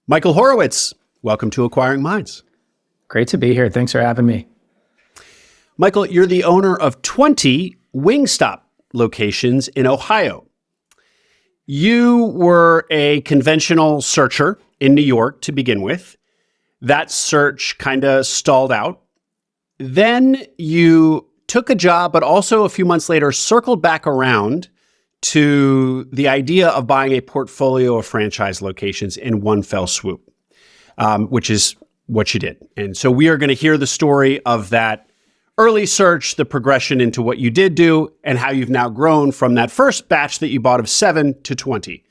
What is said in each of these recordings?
Michael Horowitz, welcome to Acquiring Minds. Great to be here. Thanks for having me. Michael, you're the owner of 20 Wingstop locations in Ohio. You were a conventional searcher in New York to begin with. That search kind of stalled out. Then you took a job, but also a few months later circled back around to the idea of buying a portfolio of franchise locations in one fell swoop, which is what you did. And so we are going to hear the story of that early search, the progression into what you did do, and how you've now grown from that first batch that you bought of 7 to 20.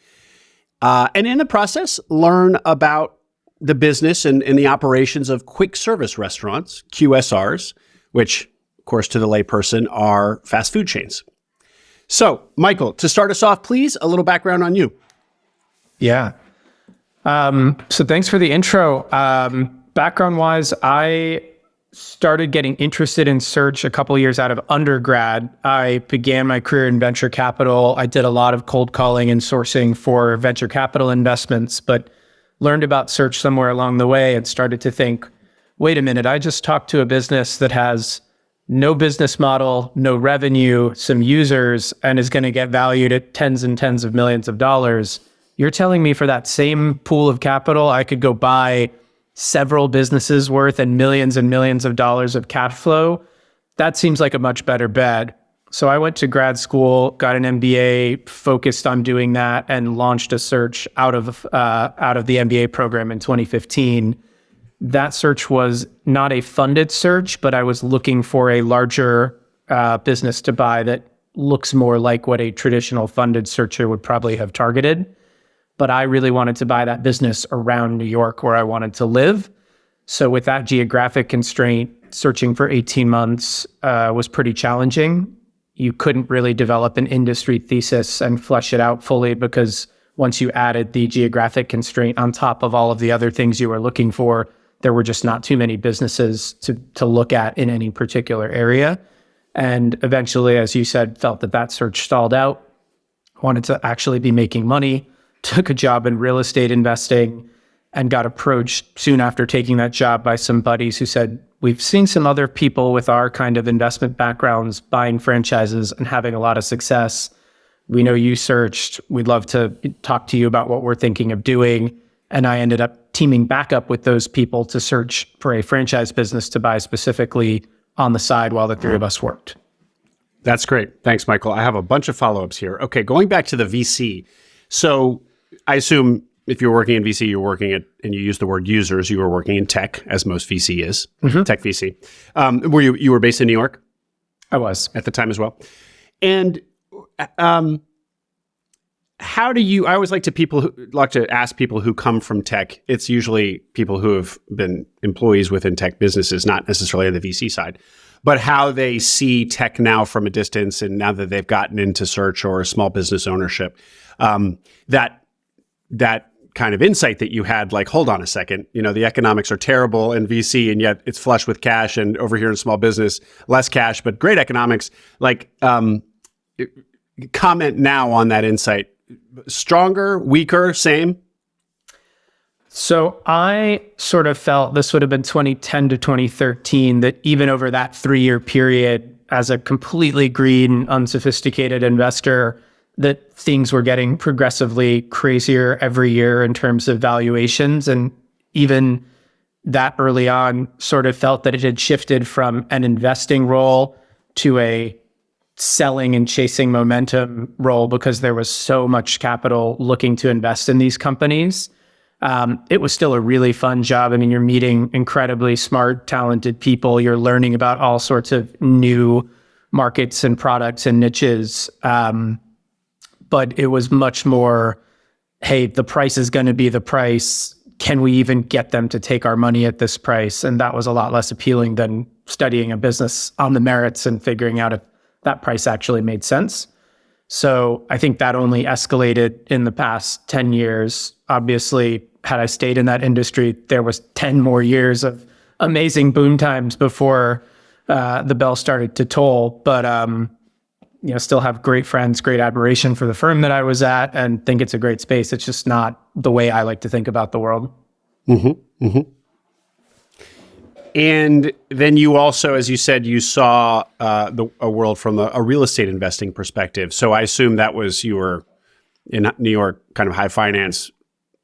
And in the process, learn about the business and the operations of quick service restaurants, QSRs, which, of course, to the layperson are fast food chains. So, Michael, to start us off, please, a little background on you. Yeah. So thanks for the intro. Background-wise, I started getting interested in search a couple years out of undergrad. I began my career in venture capital. I did a lot of cold calling and sourcing for venture capital investments, but learned about search somewhere along the way and started to think, wait a minute, I just talked to a business that has no business model, no revenue, some users, and is going to get valued at tens and tens of millions of dollars. You're telling me for that same pool of capital, I could go buy several businesses worth and millions of dollars of cash flow? That seems like a much better bet. So I went to grad school, got an MBA, focused on doing that, and launched a search out of the MBA program in 2015. That search was not a funded search, but I was looking for a larger business to buy that looks more like what a traditional funded searcher would probably have targeted. But I really wanted to buy that business around New York where I wanted to live. So with that geographic constraint, searching for 18 months was pretty challenging. You couldn't really develop an industry thesis and flesh it out fully because once you added the geographic constraint on top of all of the other things you were looking for, there were just not too many businesses to look at in any particular area. And eventually, as you said, felt that search stalled out, wanted to actually be making money, took a job in real estate investing, and got approached soon after taking that job by some buddies who said, we've seen some other people with our kind of investment backgrounds buying franchises and having a lot of success. We know you searched. We'd love to talk to you about what we're thinking of doing. And I ended up teaming back up with those people to search for a franchise business to buy specifically on the side while the three of us worked. That's great. Thanks, Michael. I have a bunch of follow-ups here. Okay, going back to the VC. So I assume if you're working in VC, you're working at, and you use the word users, you were working in tech, as most VC is, tech VC. Were you were based in New York? I was. At the time as well. And how do you, I always like to ask people who come from tech, it's usually people who have been employees within tech businesses, not necessarily on the VC side, but how they see tech now from a distance and now that they've gotten into search or small business ownership. That kind of insight that you had, like, hold on a second, the economics are terrible in VC and yet it's flush with cash, and over here in small business, less cash, but great economics. Comment now on that insight. Stronger, weaker, same? So I sort of felt this would have been 2010 to 2013, that even over that 3-year period, as a completely green, unsophisticated investor, that things were getting progressively crazier every year in terms of valuations. And even that early on sort of felt that it had shifted from an investing role to a selling and chasing momentum role because there was so much capital looking to invest in these companies. It was still a really fun job. I mean, you're meeting incredibly smart, talented people. You're learning about all sorts of new markets and products and niches. But it was much more, hey, the price is going to be the price. Can we even get them to take our money at this price? And that was a lot less appealing than studying a business on the merits and figuring out if that price actually made sense. So I think that only escalated in the past 10 years. Obviously, had I stayed in that industry, there was 10 more years of amazing boom times before the bell started to toll. But still have great friends, great admiration for the firm that I was at, and think it's a great space. It's just not the way I like to think about the world. And then you also, as you said, you saw a world from a real estate investing perspective. So I assume that was you were in New York, kind of high finance,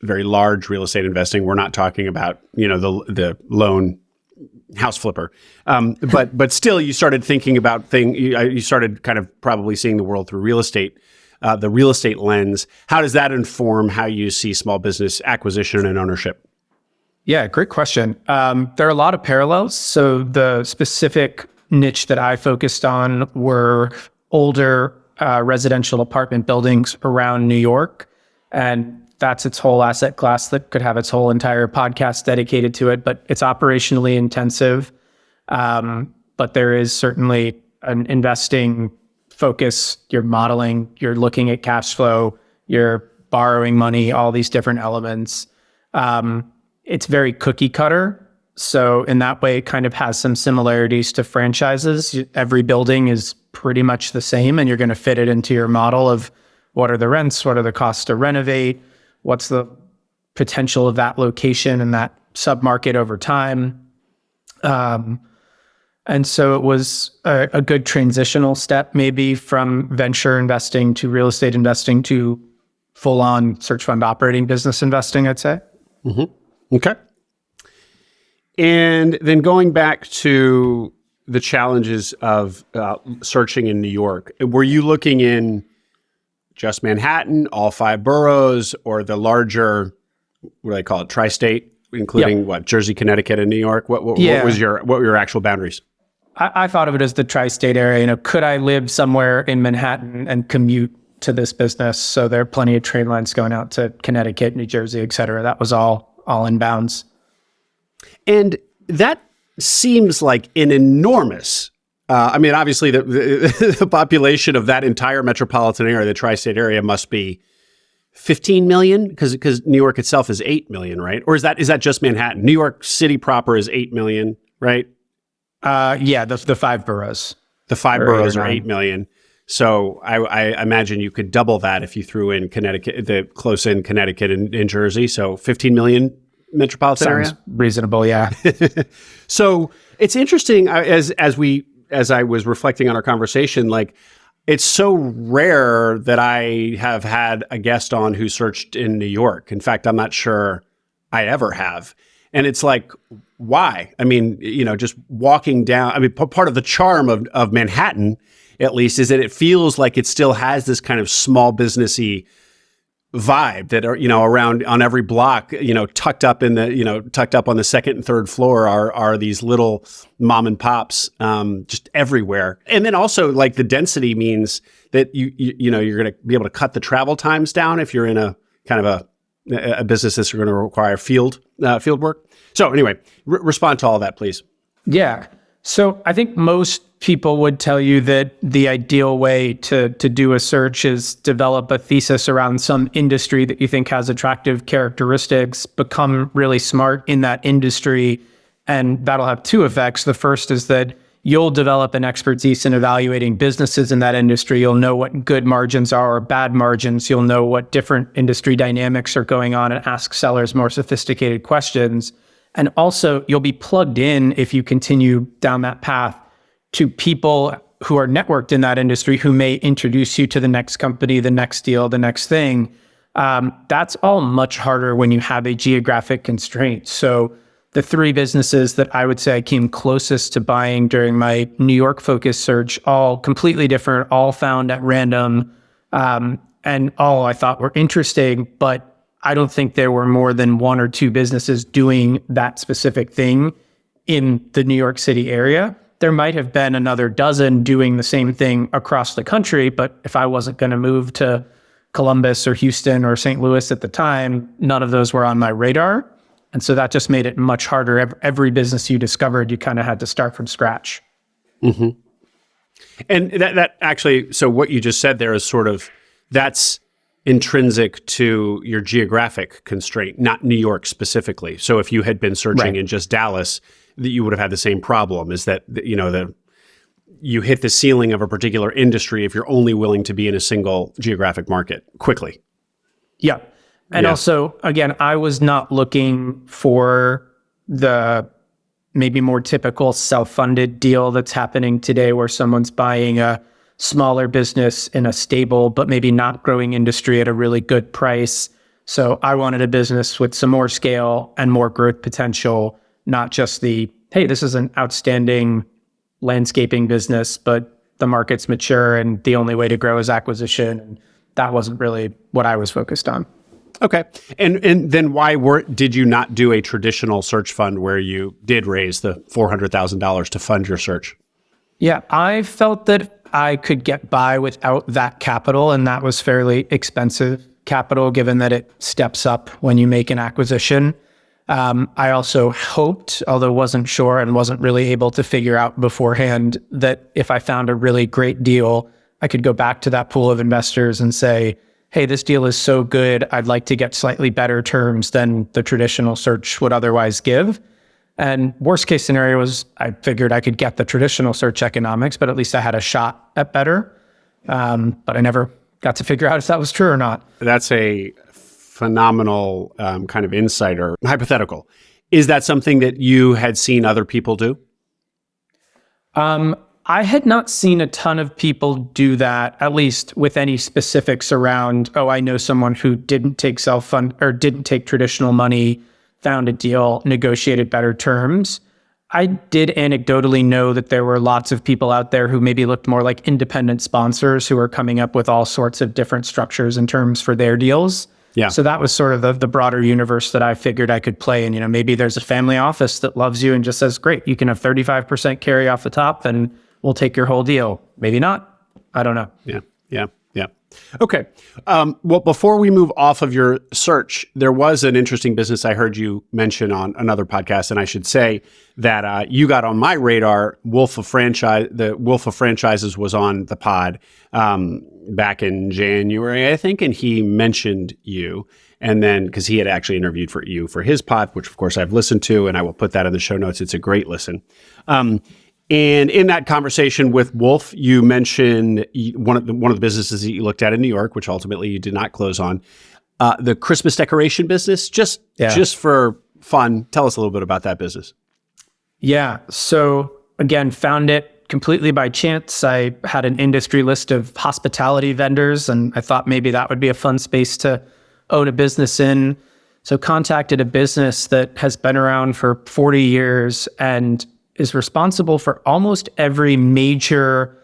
very large real estate investing. We're not talking about the lone house flipper, but still, you started thinking about you started kind of probably seeing the world through real estate, the real estate lens. How does that inform how you see small business acquisition and ownership? Yeah, great question. There are a lot of parallels. So the specific niche that I focused on were older residential apartment buildings around New York. And that's its whole asset class that could have its whole entire podcast dedicated to it. But it's operationally intensive. But there is certainly an investing focus. You're modeling, you're looking at cash flow, you're borrowing money, all these different elements. It's very cookie cutter. So in that way, it kind of has some similarities to franchises. Every building is pretty much the same, and you're going to fit it into your model of what are the rents, what are the costs to renovate, what's the potential of that location and that submarket over time. And so it was a good transitional step, maybe from venture investing to real estate investing to full-on search fund operating business investing, I'd say. Okay. And then going back to the challenges of searching in New York, were you looking in just Manhattan, all 5 boroughs, or the larger, what do they call it, tri-state, including Jersey, Connecticut, and New York? What were your actual boundaries? I thought of it as the tri-state area. Could I live somewhere in Manhattan and commute to this business? So there are plenty of train lines going out to Connecticut, New Jersey, et cetera. That was all in bounds. And that seems like an enormous, obviously the population of that entire metropolitan area, the tri-state area, must be 15 million because New York itself is 8 million, right? Or is that just Manhattan? New York City proper is 8 million, right? The 5 boroughs. The 5 boroughs are 8 million. So I imagine you could double that if you threw in Connecticut, the close in Connecticut and Jersey. So 15 million metropolitan area. Sounds reasonable, yeah. So it's interesting as I was reflecting on our conversation, like it's so rare that I have had a guest on who searched in New York. In fact, I'm not sure I ever have. And it's like, why? I mean, just walking down, part of the charm of Manhattan, at least, is that it feels like it still has this kind of small businessy vibe that are, around on every block, tucked up on the second and third floor are these little mom and pops, just everywhere. And then also like the density means that you're going to be able to cut the travel times down if you're in a kind of a business that's going to require field work. So anyway, respond to all that, please. Yeah. So I think most people would tell you that the ideal way to do a search is develop a thesis around some industry that you think has attractive characteristics, become really smart in that industry, and that'll have 2 effects. The first is that you'll develop an expertise in evaluating businesses in that industry. You'll know what good margins are or bad margins. You'll know what different industry dynamics are going on and ask sellers more sophisticated questions. And also, you'll be plugged in, if you continue down that path, to people who are networked in that industry who may introduce you to the next company, the next deal, the next thing. That's all much harder when you have a geographic constraint. So the 3 businesses that I would say I came closest to buying during my New York focused search, all completely different, all found at random, and all I thought were interesting, but I don't think there were more than 1 or 2 businesses doing that specific thing in the New York City area. There might have been another dozen doing the same thing across the country, but if I wasn't going to move to Columbus or Houston or St. Louis at the time, none of those were on my radar. And so that just made it much harder. Every business you discovered, you kind of had to start from scratch. Mm-hmm. And that actually, so what you just said there is sort of, that's intrinsic to your geographic constraint, not New York specifically. So if you had been searching in just Dallas, you would have had the same problem, is that, you hit the ceiling of a particular industry if you're only willing to be in a single geographic market quickly. Yeah. And Yeah. also, again, I was not looking for the maybe more typical self-funded deal that's happening today where someone's buying a smaller business in a stable but maybe not growing industry at a really good price. So I wanted a business with some more scale and more growth potential, not just the, hey, this is an outstanding landscaping business, but the market's mature and the only way to grow is acquisition. And that wasn't really what I was focused on. Okay. And then why did you not do a traditional search fund where you did raise the $400,000 to fund your search? Yeah, I felt that I could get by without that capital, and that was fairly expensive capital given that it steps up when you make an acquisition. I also hoped, although wasn't sure and wasn't really able to figure out beforehand, that if I found a really great deal, I could go back to that pool of investors and say, hey, this deal is so good, I'd like to get slightly better terms than the traditional search would otherwise give. And worst case scenario was I figured I could get the traditional search economics, but at least I had a shot at better. But I never got to figure out if that was true or not. That's a phenomenal kind of insight or hypothetical. Is that something that you had seen other people do? I had not seen a ton of people do that, at least with any specifics around, oh, I know someone who didn't take self-fund or didn't take traditional money, found a deal, negotiated better terms. I did anecdotally know that there were lots of people out there who maybe looked more like independent sponsors who were coming up with all sorts of different structures and terms for their deals. Yeah. So that was sort of the broader universe that I figured I could play in. You know, maybe there's a family office that loves you and just says, great, you can have 35% carry off the top and we'll take your whole deal. Maybe not. I don't know. Yeah. Okay. Well, before we move off of your search, there was an interesting business I heard you mention on another podcast, and I should say that you got on my radar. The Wolf of Franchises was on the pod back in January, I think, and he mentioned you. And then, because he had actually interviewed you for his pod, which of course I've listened to, and I will put that in the show notes. It's a great listen. And in that conversation with Wolf, you mentioned one of the businesses that you looked at in New York, which ultimately you did not close on, the Christmas decoration business. Just for fun, tell us a little bit about that business. Yeah. So again, found it completely by chance. I had an industry list of hospitality vendors, and I thought maybe that would be a fun space to own a business in. So contacted a business that has been around for 40 years and is responsible for almost every major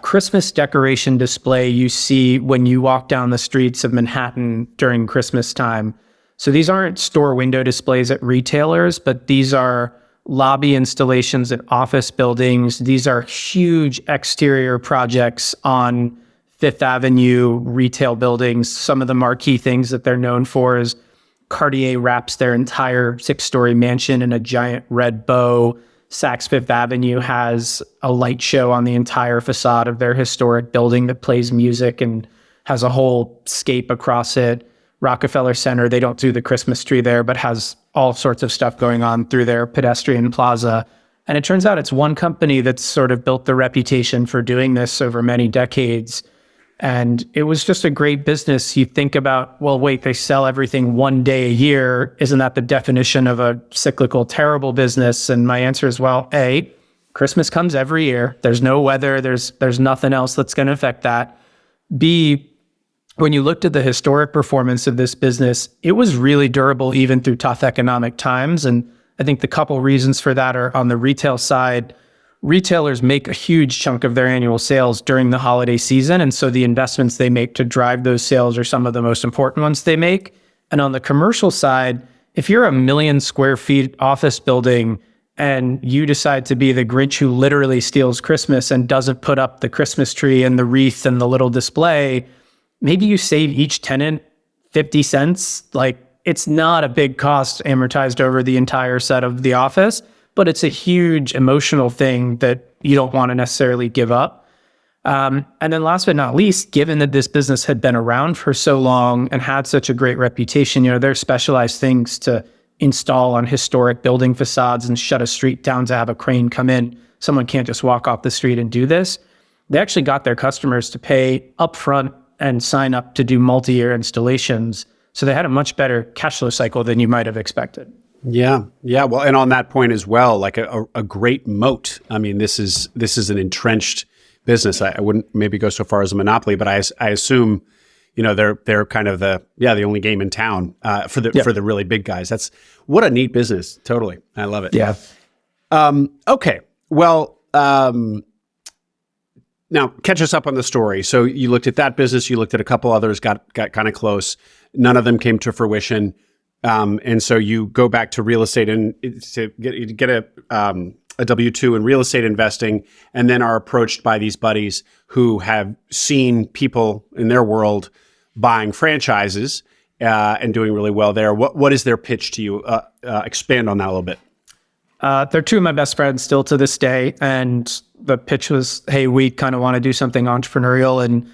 Christmas decoration display you see when you walk down the streets of Manhattan during Christmas time. So these aren't store window displays at retailers, but these are lobby installations at office buildings. These are huge exterior projects on Fifth Avenue retail buildings. Some of the marquee things that they're known for is Cartier wraps their entire 6-story mansion in a giant red bow. Saks Fifth Avenue has a light show on the entire facade of their historic building that plays music and has a whole scape across it. Rockefeller Center, they don't do the Christmas tree there, but has all sorts of stuff going on through their pedestrian plaza. And it turns out it's one company that's sort of built the reputation for doing this over many decades. And it was just a great business. You think about, well, wait, they sell everything one day a year. Isn't that the definition of a cyclical, terrible business? And my answer is, well, A, Christmas comes every year. There's no weather. There's nothing else that's going to affect that. B, when you looked at the historic performance of this business, it was really durable even through tough economic times. And I think the couple reasons for that are on the retail side. Retailers make a huge chunk of their annual sales during the holiday season. And so the investments they make to drive those sales are some of the most important ones they make. And on the commercial side, if you're a 1 million square feet office building and you decide to be the Grinch who literally steals Christmas and doesn't put up the Christmas tree and the wreath and the little display, maybe you save each tenant 50 cents. Like, it's not a big cost amortized over the entire set of the office, but it's a huge emotional thing that you don't want to necessarily give up. And then last but not least, given that this business had been around for so long and had such a great reputation, you know, there's specialized things to install on historic building facades and shut a street down to have a crane come in. Someone can't just walk off the street and do this. They actually got their customers to pay upfront and sign up to do multi-year installations. So they had a much better cash flow cycle than you might have expected. Yeah. Yeah. Well, and on that point as well, like a great moat. I mean, this is an entrenched business. I wouldn't maybe go so far as a monopoly, but I assume, they're kind of the only game in town for the really big guys. That's what a neat business. Totally. I love it. Yeah. Okay. Well, now catch us up on the story. So you looked at that business, you looked at a couple others, got kind of close. None of them came to fruition. And so you go back to real estate and to get a W-2 in real estate investing, and then are approached by these buddies who have seen people in their world buying franchises and doing really well there. What is their pitch to you? Expand on that a little bit. They're two of my best friends still to this day. And the pitch was, hey, we kind of want to do something entrepreneurial and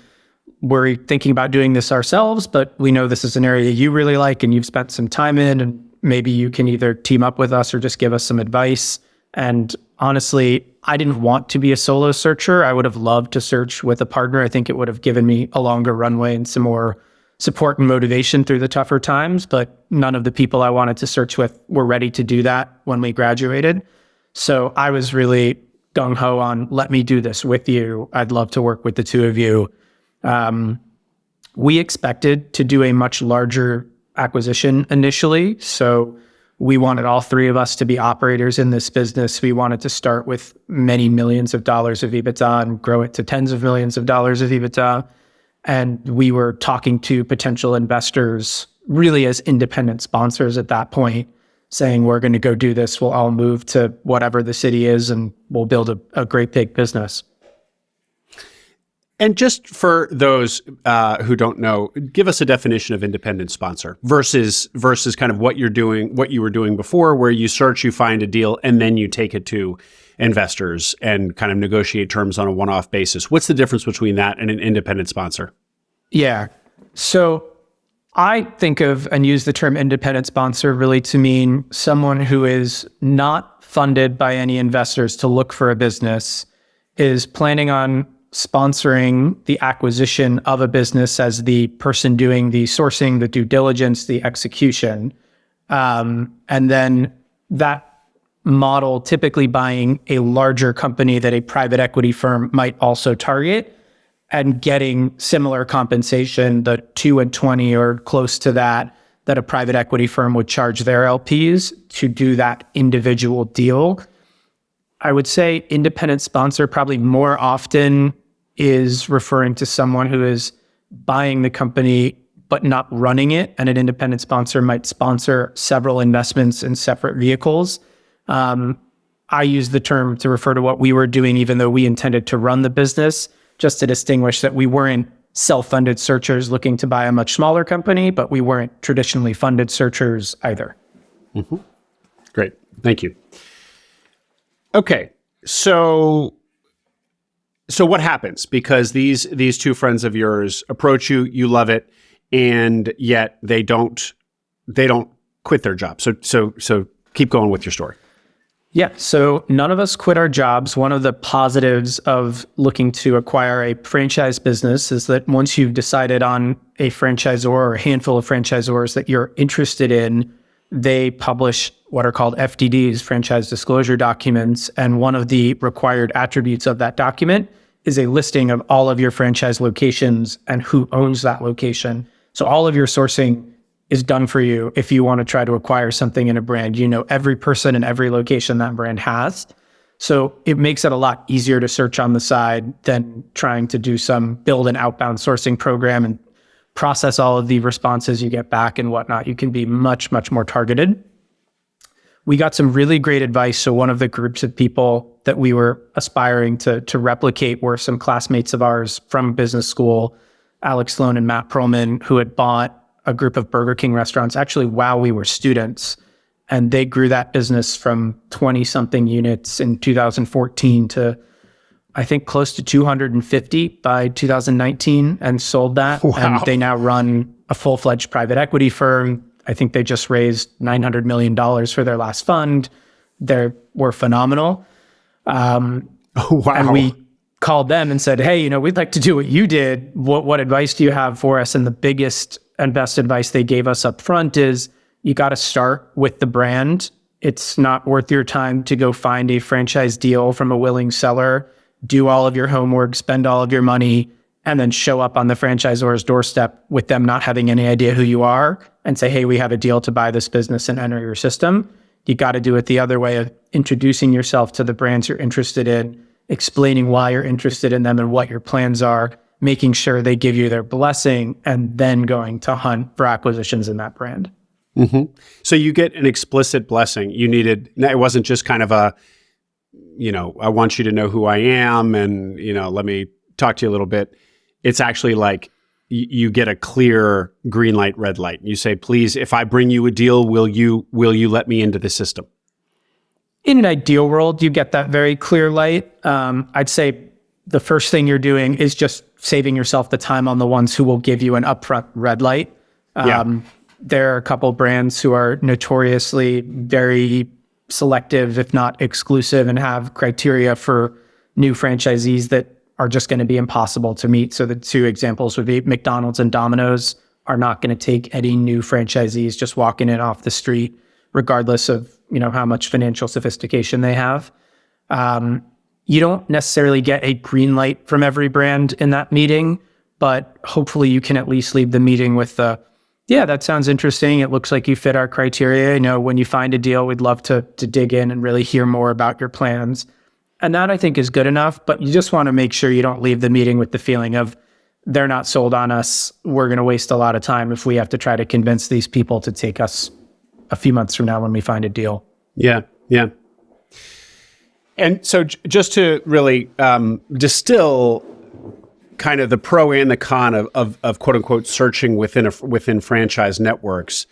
we're thinking about doing this ourselves, but we know this is an area you really like and you've spent some time in, and maybe you can either team up with us or just give us some advice. And honestly, I didn't want to be a solo searcher. I would have loved to search with a partner. I think it would have given me a longer runway and some more support and motivation through the tougher times, but none of the people I wanted to search with were ready to do that when we graduated. So I was really gung-ho on, let me do this with you. I'd love to work with the two of you. We expected to do a much larger acquisition initially. So we wanted all three of us to be operators in this business. We wanted to start with many millions of dollars of EBITDA and grow it to tens of millions of dollars of EBITDA. And we were talking to potential investors really as independent sponsors at that point, saying, we're going to go do this. We'll all move to whatever the city is and we'll build a great big business. And just for those who don't know, give us a definition of independent sponsor versus kind of what you were doing before, where you search, you find a deal, and then you take it to investors and kind of negotiate terms on a one-off basis. What's the difference between that and an independent sponsor? Yeah. So I think of and use the term independent sponsor really to mean someone who is not funded by any investors to look for a business, is planning on sponsoring the acquisition of a business as the person doing the sourcing, the due diligence, the execution. And then that model typically buying a larger company that a private equity firm might also target and getting similar compensation, the 2 and 20 or close to that a private equity firm would charge their LPs to do that individual deal. I would say independent sponsor probably more often is referring to someone who is buying the company but not running it, and an independent sponsor might sponsor several investments in separate vehicles. I use the term to refer to what we were doing, even though we intended to run the business, just to distinguish that we weren't self-funded searchers looking to buy a much smaller company, but we weren't traditionally funded searchers either. Mm-hmm. Great. Thank you. Okay. So what happens? Because these two friends of yours approach you, you love it, and yet they don't quit their job. So keep going with your story. Yeah, so none of us quit our jobs. One of the positives of looking to acquire a franchise business is that once you've decided on a franchisor or a handful of franchisors that you're interested in, they publish what are called FDDs, franchise disclosure documents. And one of the required attributes of that document is a listing of all of your franchise locations and who owns that location. So all of your sourcing is done for you if you want to try to acquire something in a brand. You know every person and every location that brand has. So it makes it a lot easier to search on the side than trying to build an outbound sourcing program and process all of the responses you get back and whatnot. You can be much, much more targeted. We got some really great advice. So one of the groups of people that we were aspiring to replicate were some classmates of ours from business school, Alex Sloan and Matt Perlman, who had bought a group of Burger King restaurants actually while we were students. And they grew that business from 20 something units in 2014 to I think close to 250 by 2019 and sold that. Wow. And they now run a full-fledged private equity firm. I think they just raised $900 million for their last fund. They were phenomenal. Wow. And we called them and said, hey, we'd like to do what you did. What advice do you have for us? And the biggest and best advice they gave us up front is you got to start with the brand. It's not worth your time to go find a franchise deal from a willing seller, do all of your homework, spend all of your money, and then show up on the franchisor's doorstep with them not having any idea who you are and say, hey, we have a deal to buy this business and enter your system. You got to do it the other way of introducing yourself to the brands you're interested in, explaining why you're interested in them and what your plans are, making sure they give you their blessing, and then going to hunt for acquisitions in that brand. Mm-hmm. So you get an explicit blessing. It wasn't just kind of a, I want you to know who I am and, let me talk to you a little bit. It's actually like you get a clear green light, red light. You say, please, if I bring you a deal, will you let me into the system? In an ideal world, you get that very clear light. I'd say the first thing you're doing is just saving yourself the time on the ones who will give you an upfront red light. There are a couple brands who are notoriously very selective, if not exclusive, and have criteria for new franchisees that are just going to be impossible to meet. So the two examples would be McDonald's and Domino's are not going to take any new franchisees just walking in off the street, regardless of how much financial sophistication they have. You don't necessarily get a green light from every brand in that meeting, but hopefully you can at least leave the meeting with yeah, that sounds interesting. It looks like you fit our criteria. When you find a deal, we'd love to dig in and really hear more about your plans. And that I think is good enough, but you just want to make sure you don't leave the meeting with the feeling of they're not sold on us. We're going to waste a lot of time if we have to try to convince these people to take us a few months from now when we find a deal. Yeah. And so just to really distill kind of the pro and the con of quote unquote searching within franchise networks,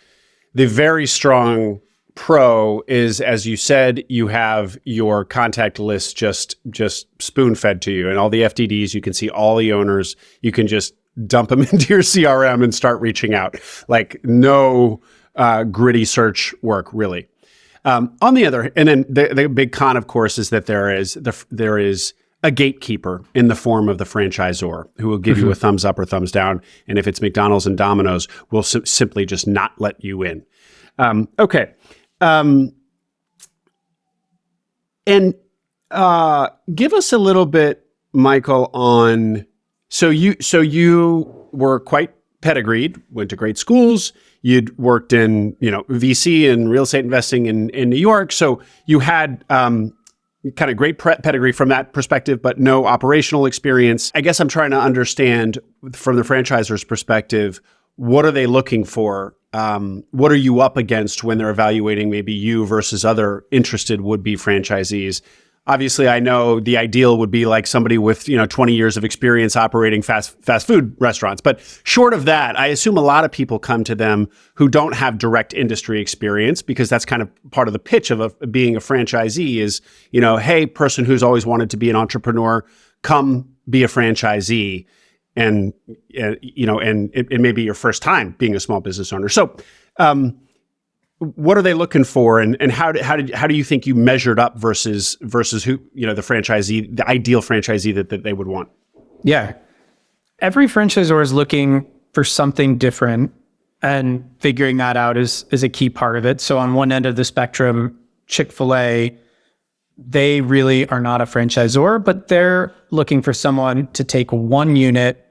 the very strong pro is, as you said, you have your contact list just spoon fed to you, and all the FDDs, you can see all the owners, you can just dump them into your CRM and start reaching out. Like no gritty search work really. On the other, and then the big con, of course, is that there is a gatekeeper in the form of the franchisor who will give you a thumbs up or thumbs down. And if it's McDonald's and Domino's, will simply just not let you in. Okay. And give us a little bit, Michael, on, so you were quite pedigreed, went to great schools. You'd worked in, VC and real estate investing in New York. So you had, kind of great pedigree from that perspective, but no operational experience. I guess I'm trying to understand from the franchisor's perspective, what are they looking for? What are you up against when they're evaluating maybe you versus other interested would-be franchisees? Obviously, I know the ideal would be like somebody with 20 years of experience operating fast food restaurants. But short of that, I assume a lot of people come to them who don't have direct industry experience, because that's kind of part of the pitch of being a franchisee is, hey, person who's always wanted to be an entrepreneur, come be a franchisee. And it may be your first time being a small business owner. So, what are they looking for, and how do you think you measured up versus who the franchisee, the ideal franchisee that they would want? Yeah, every franchisor is looking for something different, and figuring that out is a key part of it. So on one end of the spectrum, Chick-fil-A, they really are not a franchisor, but they're looking for someone to take one unit,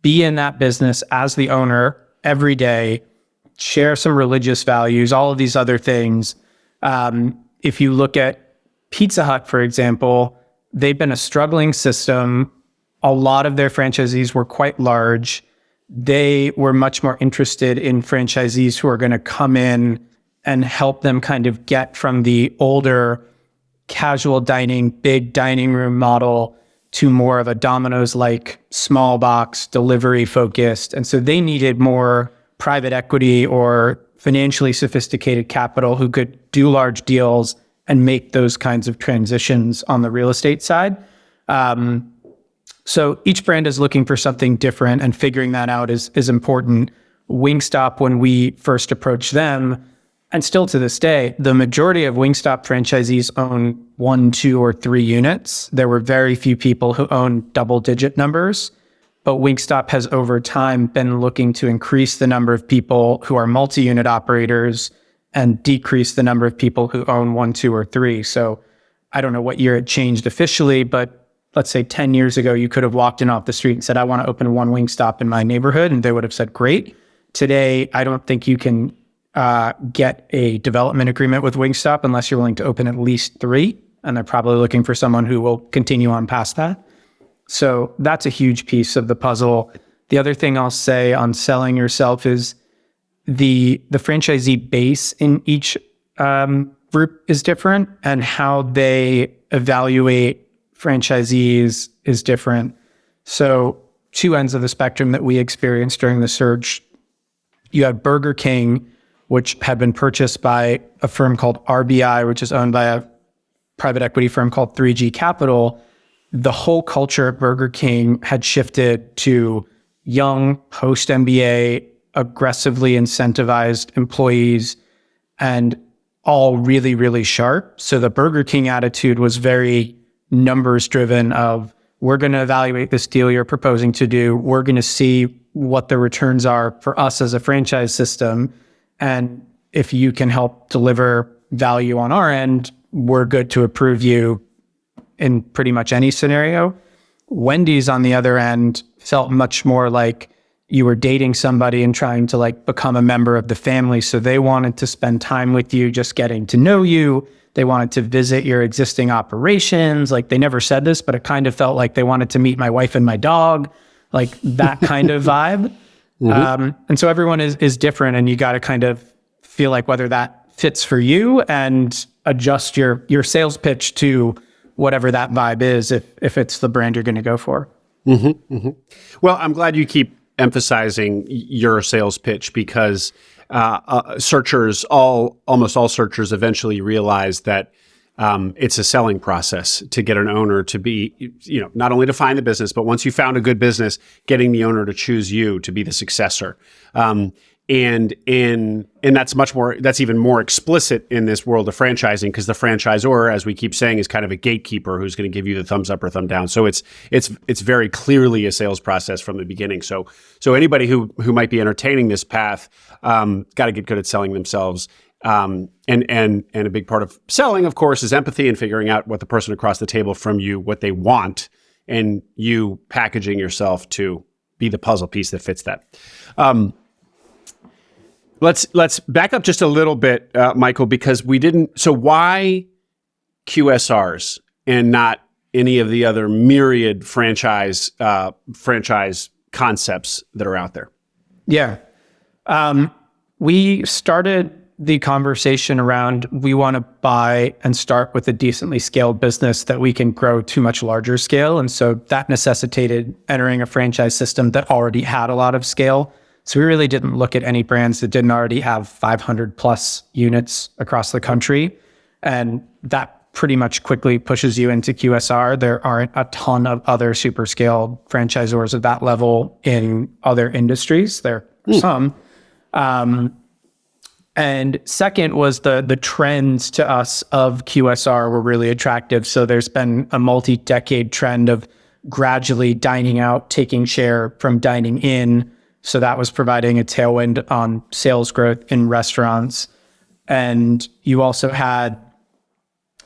be in that business as the owner every day, share some religious values, all of these other things. If you look at Pizza Hut, for example, they've been a struggling system. A lot of their franchisees were quite large. They were much more interested in franchisees who are going to come in and help them kind of get from the older casual dining, big dining room model to more of a Domino's-like small box delivery focused. And so they needed more private equity or financially sophisticated capital who could do large deals and make those kinds of transitions on the real estate side. So each brand is looking for something different, and figuring that out is important. Wingstop, when we first approached them, and still to this day, the majority of Wingstop franchisees own 1, 2, or 3 units. There were very few people who owned double-digit numbers. But Wingstop has over time been looking to increase the number of people who are multi-unit operators and decrease the number of people who own 1, 2, or 3. So I don't know what year it changed officially, but let's say 10 years ago, you could have walked in off the street and said, I want to open one Wingstop in my neighborhood. And they would have said, great. Today, I don't think you can get a development agreement with Wingstop unless you're willing to open at least 3. And they're probably looking for someone who will continue on past that. So that's a huge piece of the puzzle. The other thing I'll say on selling yourself is the franchisee base in each group is different, and how they evaluate franchisees is different. So 2 ends of the spectrum that we experienced during the surge. You had Burger King, which had been purchased by a firm called RBI, which is owned by a private equity firm called 3G Capital. The whole culture at Burger King had shifted to young, post-MBA, aggressively incentivized employees, and all really, really sharp. So the Burger King attitude was very numbers driven of, we're going to evaluate this deal you're proposing to do. We're going to see what the returns are for us as a franchise system. And if you can help deliver value on our end, we're good to approve you in pretty much any scenario. Wendy's, on the other end, felt much more like you were dating somebody and trying to like become a member of the family. So they wanted to spend time with you, just getting to know you. They wanted to visit your existing operations. Like, they never said this, but it kind of felt like they wanted to meet my wife and my dog, like that kind of vibe. And so everyone is different, and you got to kind of feel like whether that fits for you and adjust your sales pitch to whatever that vibe is, if it's the brand you're going to go for. Well, I'm glad you keep emphasizing your sales pitch, because almost all searchers eventually realize that it's a selling process to get an owner to be, not only to find the business, but once you found a good business, getting the owner to choose you to be the successor. And that's even more explicit in this world of franchising, because the franchisor, as we keep saying, is kind of a gatekeeper who's going to give you the thumbs up or thumb down. So it's very clearly a sales process from the beginning. So anybody who might be entertaining this path, got to get good at selling themselves. And a big part of selling, of course, is empathy and figuring out what the person across the table from you, what they want, and you packaging yourself to be the puzzle piece that fits that. Let's back up just a little bit, Michael, because we didn't. So why QSRs and not any of the other myriad franchise concepts that are out there? Yeah. We started the conversation around, we want to buy and start with a decently scaled business that we can grow to much larger scale. And so that necessitated entering a franchise system that already had a lot of scale. So we really didn't look at any brands that didn't already have 500 plus units across the country. And that pretty much quickly pushes you into QSR. There aren't a ton of other super scaled franchisors at that level in other industries. There are some. And second was the trends to us of QSR were really attractive. So there's been a multi-decade trend of gradually dining out, taking share from dining in. So that was providing a tailwind on sales growth in restaurants. And you also had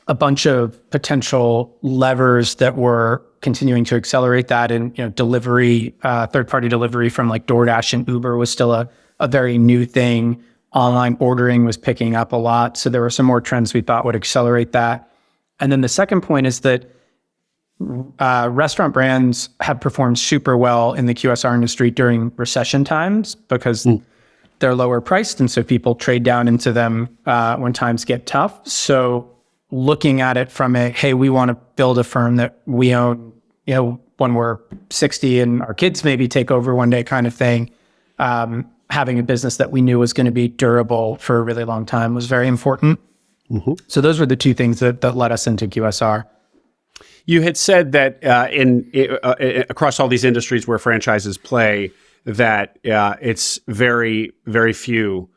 a bunch of potential levers that were continuing to accelerate that. And, delivery, third-party delivery from like DoorDash and Uber was still a very new thing. Online ordering was picking up a lot. So there were some more trends we thought would accelerate that. And then the second point is that restaurant brands have performed super well in the QSR industry during recession times because they're lower priced. And so people trade down into them when times get tough. So looking at it from hey, we want to build a firm that we own, when we're 60 and our kids maybe take over one day kind of thing. Having a business that we knew was going to be durable for a really long time was very important. So those were the two things that led us into QSR. You had said that across all these industries where franchises play, that it's very, very few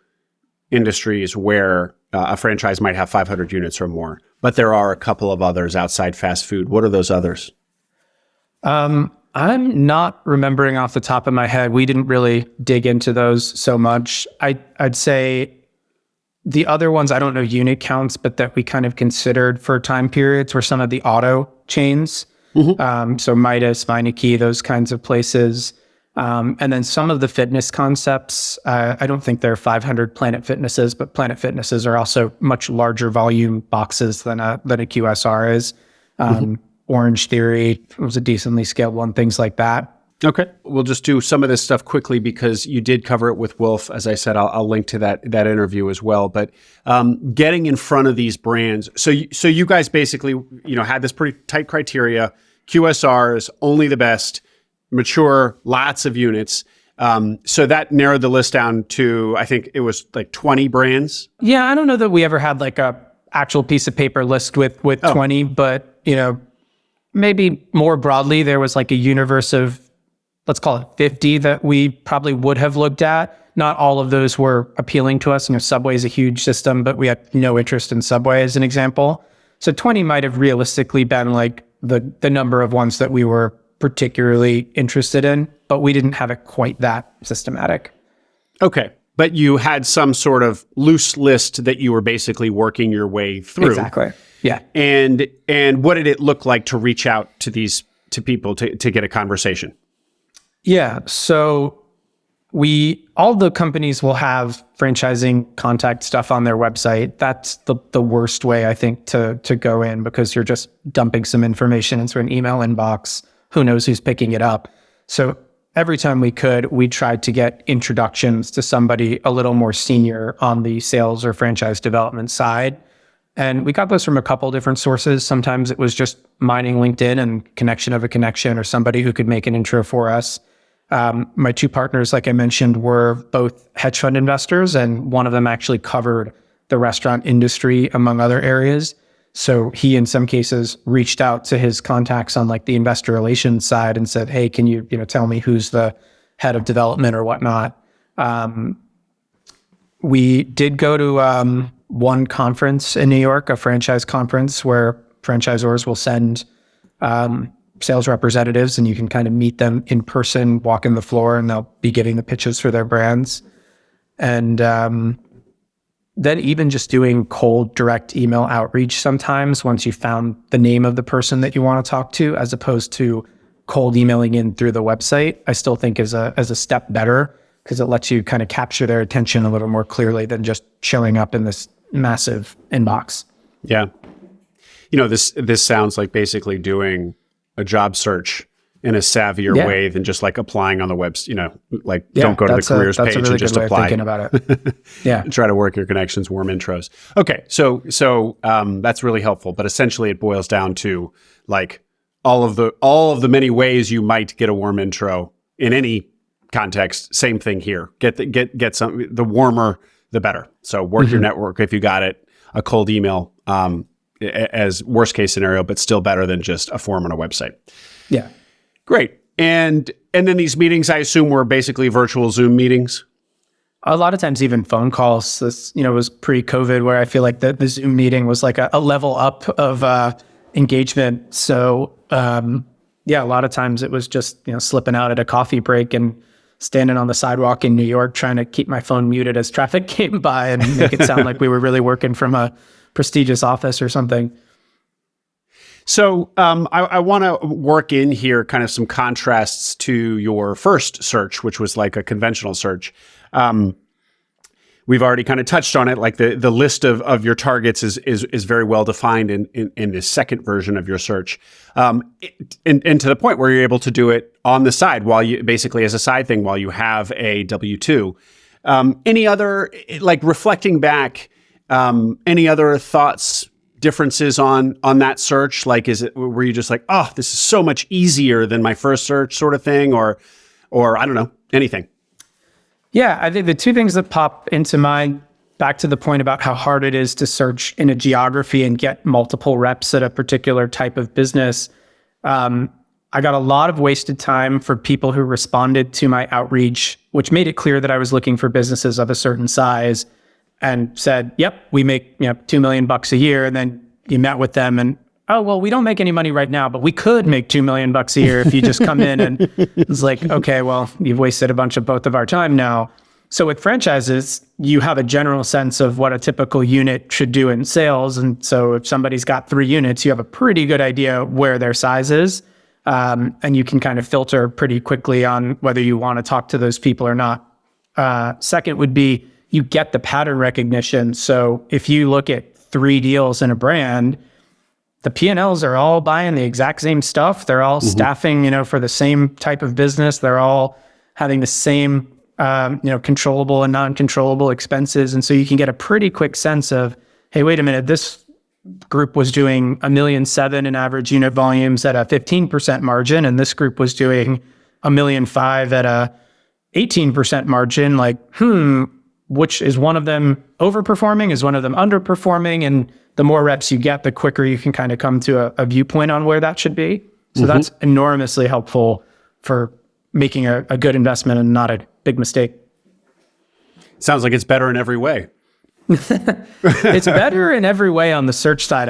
industries where a franchise might have 500 units or more, but there are a couple of others outside fast food. What are those others? I'm not remembering off the top of my head. We didn't really dig into those so much. I'd say the other ones, I don't know unit counts, but that we kind of considered for time periods were some of the auto chains. So Midas, Meineke, those kinds of places. And then some of the fitness concepts, I don't think they're 500 Planet Fitnesses, but Planet Fitnesses are also much larger volume boxes than a QSR is. Orange Theory was a decently scaled one, things like that. Okay. We'll just do some of this stuff quickly because you did cover it with Wolf. As I said, I'll link to that interview as well. But getting in front of these brands. So you guys basically, had this pretty tight criteria. QSRs, only the best, mature, lots of units. So that narrowed the list down to, I think it was like 20 brands. Yeah, I don't know that we ever had like a actual piece of paper list with 20, but maybe more broadly, there was like a universe of, let's call it 50 that we probably would have looked at. Not all of those were appealing to us. Subway is a huge system, but we had no interest in Subway as an example. So 20 might have realistically been like the number of ones that we were particularly interested in, but we didn't have it quite that systematic. Okay. But you had some sort of loose list that you were basically working your way through. Exactly. Yeah. And what did it look like to reach out to people to get a conversation? Yeah. So all the companies will have franchising contact stuff on their website. That's the worst way, I think, to go in, because you're just dumping some information into an email inbox. Who knows who's picking it up? So every time we could, we tried to get introductions to somebody a little more senior on the sales or franchise development side. And we got those from a couple different sources. Sometimes it was just mining LinkedIn and connection of a connection, or somebody who could make an intro for us. My two partners, like I mentioned, were both hedge fund investors, and one of them actually covered the restaurant industry, among other areas. So he, in some cases, reached out to his contacts on like the investor relations side and said, "Hey, can you tell me who's the head of development or whatnot?" We did go to one conference in New York, a franchise conference, where franchisors will send sales representatives, and you can kind of meet them in person, walk in the floor, and they'll be giving the pitches for their brands. And then even just doing cold direct email outreach sometimes, once you found the name of the person that you want to talk to, as opposed to cold emailing in through the website, I still think is a step better, because it lets you kind of capture their attention a little more clearly than just showing up in this massive inbox. Yeah. This sounds like basically doing a job search in a savvier way than just like applying on the web, don't go to the careers page really and just apply. Thinking about it. Yeah. Try to work your connections, warm intros. Okay. So that's really helpful, but essentially it boils down to like all of the many ways you might get a warm intro in any context. Same thing here. Get some, the warmer, the better. So work your network if you got it, a cold email, as worst case scenario, but still better than just a form on a website. Yeah. Great. And then these meetings, I assume, were basically virtual Zoom meetings? A lot of times even phone calls. This, was pre-COVID, where I feel like the Zoom meeting was like a level up of engagement. So a lot of times it was just, slipping out at a coffee break and standing on the sidewalk in New York trying to keep my phone muted as traffic came by and make it sound like we were really working from a prestigious office or something. So I want to work in here kind of some contrasts to your first search, which was like a conventional search. We've already kind of touched on it. Like the list of your targets is very well defined in this second version of your search, and to the point where you're able to do it on the side while you basically as a side thing while you have a W-2. Any other, like reflecting back, any other thoughts, differences on that search? Like, were you just like, oh, this is so much easier than my first search sort of thing, or I don't know, anything? Yeah, I think the two things that pop into mind, back to the point about how hard it is to search in a geography and get multiple reps at a particular type of business. I got a lot of wasted time for people who responded to my outreach, which made it clear that I was looking for businesses of a certain size, and said, yep, we make $2 million a year. And then you met with them and oh, well, we don't make any money right now, but we could make $2 million a year if you just come in. And it's like, okay, well, you've wasted a bunch of both of our time now. So with franchises, you have a general sense of what a typical unit should do in sales. And so if somebody's got 3 units, you have a pretty good idea where their size is. And you can kind of filter pretty quickly on whether you want to talk to those people or not. Second would be you get the pattern recognition. So if you look at 3 deals in a brand, the P&Ls are all buying the exact same stuff. They're all staffing, for the same type of business. They're all having the same, controllable and non-controllable expenses. And so you can get a pretty quick sense of, hey, wait a minute, this group was doing $1.7 million in average unit volumes at a 15% margin, and this group was doing $1.5 million at a 18% margin. Like, which is one of them overperforming? Is one of them underperforming? And the more reps you get, the quicker you can kind of come to a viewpoint on where that should be. So that's enormously helpful for making a good investment and not a big mistake. Sounds like it's better in every way. It's better in every way on the search side,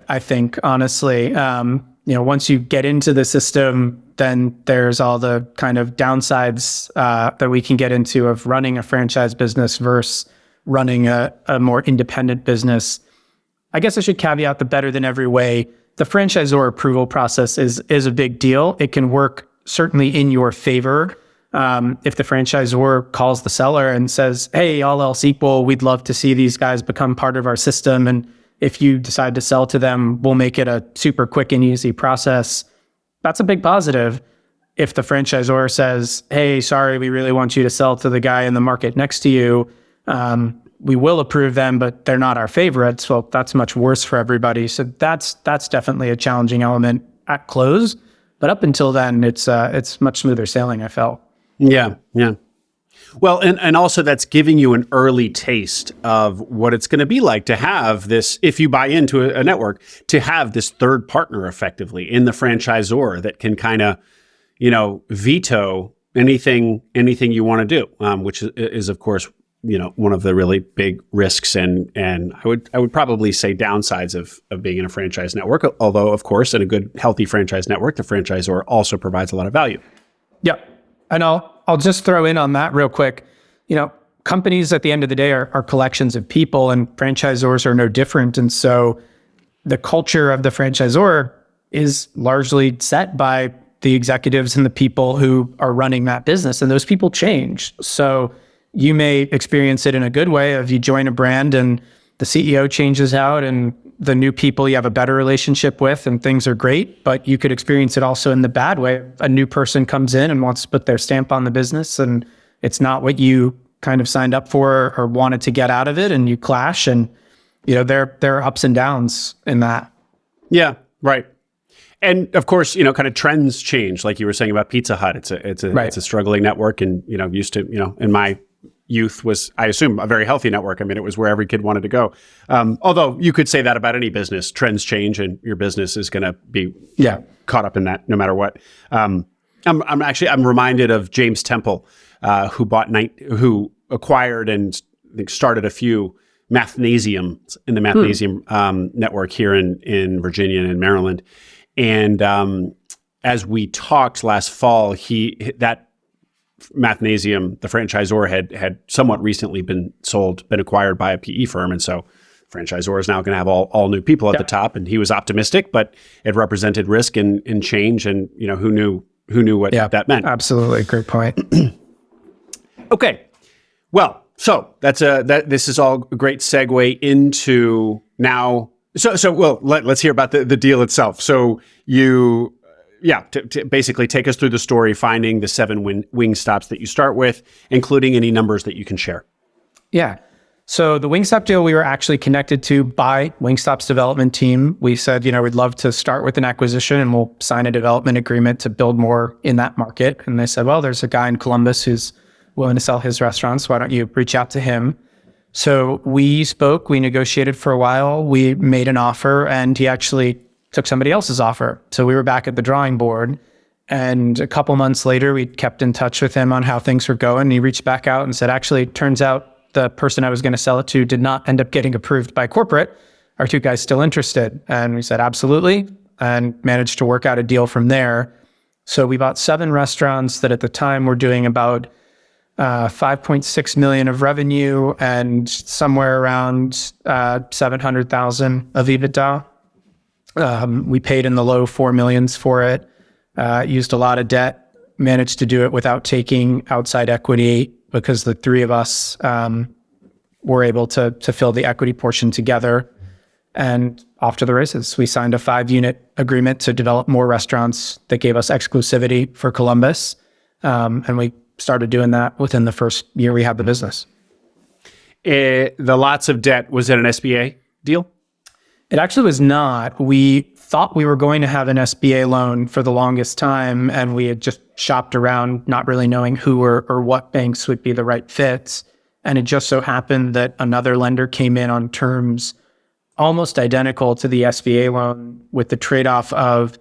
I think, honestly. Once you get into the system, then there's all the kind of downsides that we can get into of running a franchise business versus running a more independent business. I guess I should caveat the better than every way. The franchisor approval process is a big deal. It can work certainly in your favor. If the franchisor calls the seller and says, hey, all else equal, we'd love to see these guys become part of our system. And if you decide to sell to them, we'll make it a super quick and easy process. That's a big positive. If the franchisor says, hey, sorry, we really want you to sell to the guy in the market next to you, we will approve them, but they're not our favorites. Well, that's much worse for everybody. So that's definitely a challenging element at close. But up until then, it's much smoother sailing, I felt. Yeah. Well, and also that's giving you an early taste of what it's going to be like to have this, if you buy into a network, to have this third partner effectively in the franchisor that can kind of, veto anything you want to do, which is of course, one of the really big risks and I would probably say downsides of being in a franchise network. Although, of course, in a good, healthy franchise network, the franchisor also provides a lot of value. Yeah. And I'll just throw in on that real quick. Companies at the end of the day are collections of people, and franchisors are no different. And so the culture of the franchisor is largely set by the executives and the people who are running that business. And those people change. So you may experience it in a good way of you join a brand and the CEO changes out and the new people you have a better relationship with and things are great, but you could experience it also in the bad way. A new person comes in and wants to put their stamp on the business and it's not what you kind of signed up for or wanted to get out of it, and you clash, and there are ups and downs in that. Yeah, right. And of course, kind of trends change, like you were saying about Pizza Hut. It's a struggling network, and used to, in my youth was, I assume, a very healthy network. I mean, it was where every kid wanted to go. Although you could say that about any business. Trends change, and your business is going to be caught up in that no matter what. I'm reminded of James Temple, who acquired and I think started a few mathnasiums in the mathnasium network here in Virginia and in Maryland. And as we talked last fall, that mathnasium, the franchisor had somewhat recently been acquired by a PE firm. And so franchisor is now going to have all new people at the top. And he was optimistic, but it represented risk and change. And, who knew what that meant. Absolutely. Great point. Okay. Well, so this is all a great segue into now. Let's hear about the deal itself. So you, to basically take us through the story, finding the 7 Wingstops that you start with, including any numbers that you can share. Yeah. So the Wingstop deal, we were actually connected to by Wingstop's development team. We said, we'd love to start with an acquisition and we'll sign a development agreement to build more in that market. And they said, well, there's a guy in Columbus who's willing to sell his restaurants. Why don't you reach out to him? So we spoke, we negotiated for a while, we made an offer, and he actually took somebody else's offer. So we were back at the drawing board. And a couple months later, we kept in touch with him on how things were going. He reached back out and said, actually, it turns out the person I was going to sell it to did not end up getting approved by corporate. are two guys still interested? And we said, absolutely, and managed to work out a deal from there. So we bought 7 restaurants that at the time were doing about 5.6 million of revenue and somewhere around 700,000 of EBITDA. We paid in the low 4 millions for it, used a lot of debt, managed to do it without taking outside equity because the 3 of us were able to fill the equity portion together, and off to the races. We signed a 5-unit agreement to develop more restaurants that gave us exclusivity for Columbus, and we started doing that within the first year we had the business. The lots of debt, was it an SBA deal? It actually was not. We thought we were going to have an SBA loan for the longest time, and we had just shopped around, not really knowing who or what banks would be the right fits. And it just so happened that another lender came in on terms almost identical to the SBA loan, with the trade-off of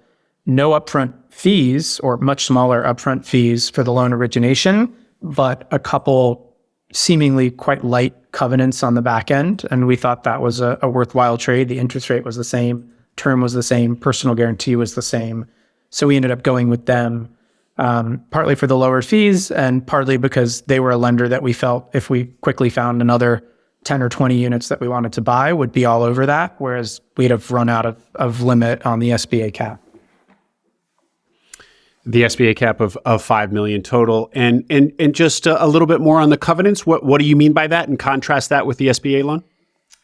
no upfront fees or much smaller upfront fees for the loan origination, but a couple seemingly quite light covenants on the back end. And we thought that was a worthwhile trade. The interest rate was the same, term was the same, personal guarantee was the same. So we ended up going with them, partly for the lower fees and partly because they were a lender that we felt if we quickly found another 10 or 20 units that we wanted to buy would be all over that, whereas we'd have run out of limit on the SBA cap. The SBA cap of 5 million total. And just a little bit more on the covenants. What do you mean by that, and contrast that with the SBA loan?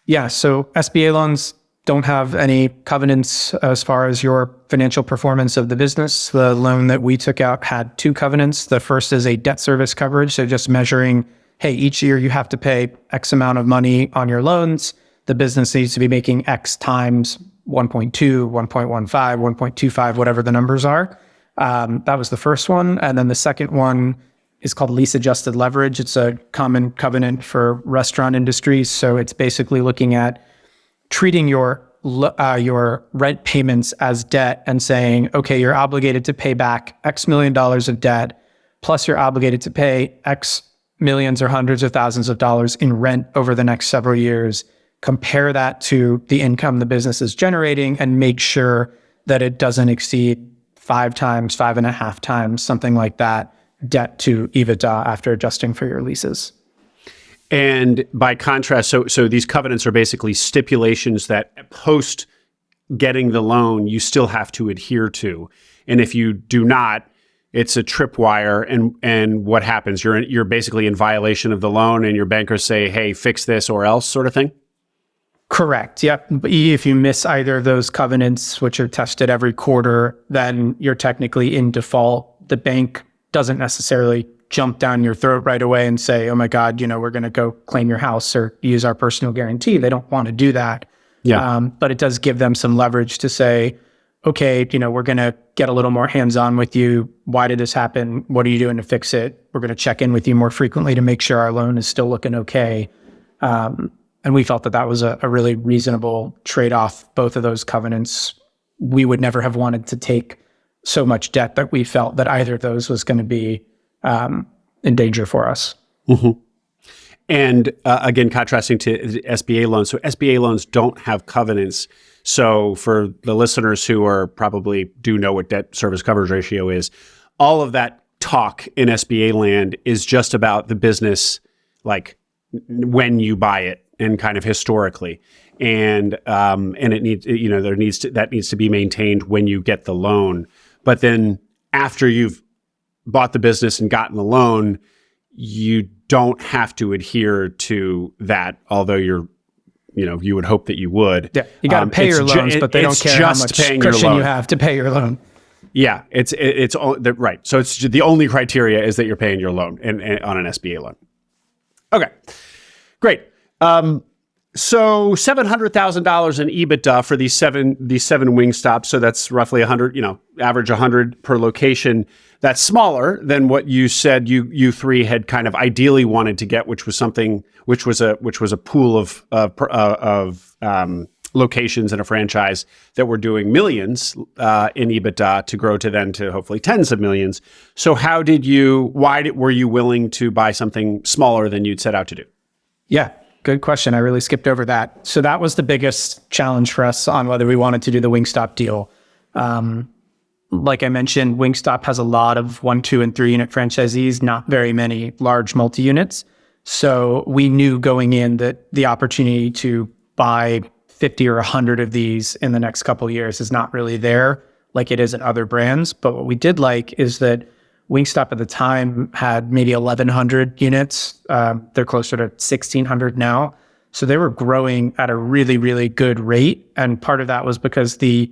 Yeah, so SBA loans don't have any covenants as far as your financial performance of the business. The loan that we took out had 2 covenants. The first is a debt service coverage, so just measuring, hey, each year you have to pay X amount of money on your loans. The business needs to be making X times 1.2, 1.15, 1.25, whatever the numbers are. That was the first one. And then the second one is called lease adjusted leverage. It's a common covenant for restaurant industries. So it's basically looking at treating your rent payments as debt and saying, okay, you're obligated to pay back X million dollars of debt, plus you're obligated to pay X millions or hundreds of thousands of dollars in rent over the next several years. Compare that to the income the business is generating and make sure that it doesn't exceed 5 times, 5.5 times, something like that, debt to EBITDA after adjusting for your leases. And by contrast, so these covenants are basically stipulations that post getting the loan, you still have to adhere to. And if you do not, it's a tripwire. And what happens? You're basically in violation of the loan, and your bankers say, hey, fix this or else, sort of thing? Correct. Yep. If you miss either of those covenants, which are tested every quarter, then you're technically in default. The bank doesn't necessarily jump down your throat right away and say, oh my God, we're going to go claim your house or use our personal guarantee. They don't want to do that. Yeah. But it does give them some leverage to say, okay, we're going to get a little more hands-on with you. Why did this happen? What are you doing to fix it? We're going to check in with you more frequently to make sure our loan is still looking okay. And we felt that was a really reasonable trade-off, both of those covenants. We would never have wanted to take so much debt that we felt that either of those was going to be in danger for us. Mm-hmm. And again, contrasting to the SBA loans. So SBA loans don't have covenants. So for the listeners who are probably do know what debt service coverage ratio is, all of that talk in SBA land is just about the business, like when you buy it, and kind of historically, and it needs, that needs to be maintained when you get the loan. But then after you've bought the business and gotten the loan, you don't have to adhere to that, although you would hope that you would. Yeah, you got to pay your loans, but they don't care how much cushion you have to pay your loan. Yeah, it's right. So it's the only criteria is that you're paying your loan and on an SBA loan. Okay, great. So $700,000 in EBITDA for these seven Wingstops. So that's roughly 100, average 100 per location. That's smaller than what you said you three had kind of ideally wanted to get, which was a pool of locations in a franchise that were doing millions in EBITDA to grow to hopefully tens of millions. So why were you willing to buy something smaller than you'd set out to do? Yeah. Good question. I really skipped over that. So that was the biggest challenge for us on whether we wanted to do the Wingstop deal. Like I mentioned, Wingstop has a lot of 1, 2, and 3 unit franchisees, not very many large multi-units. So we knew going in that the opportunity to buy 50 or 100 of these in the next couple of years is not really there like it is in other brands. But what we did like is that Wingstop at the time had maybe 1,100 units. They're closer to 1,600 now. So they were growing at a really, really good rate. And part of that was because the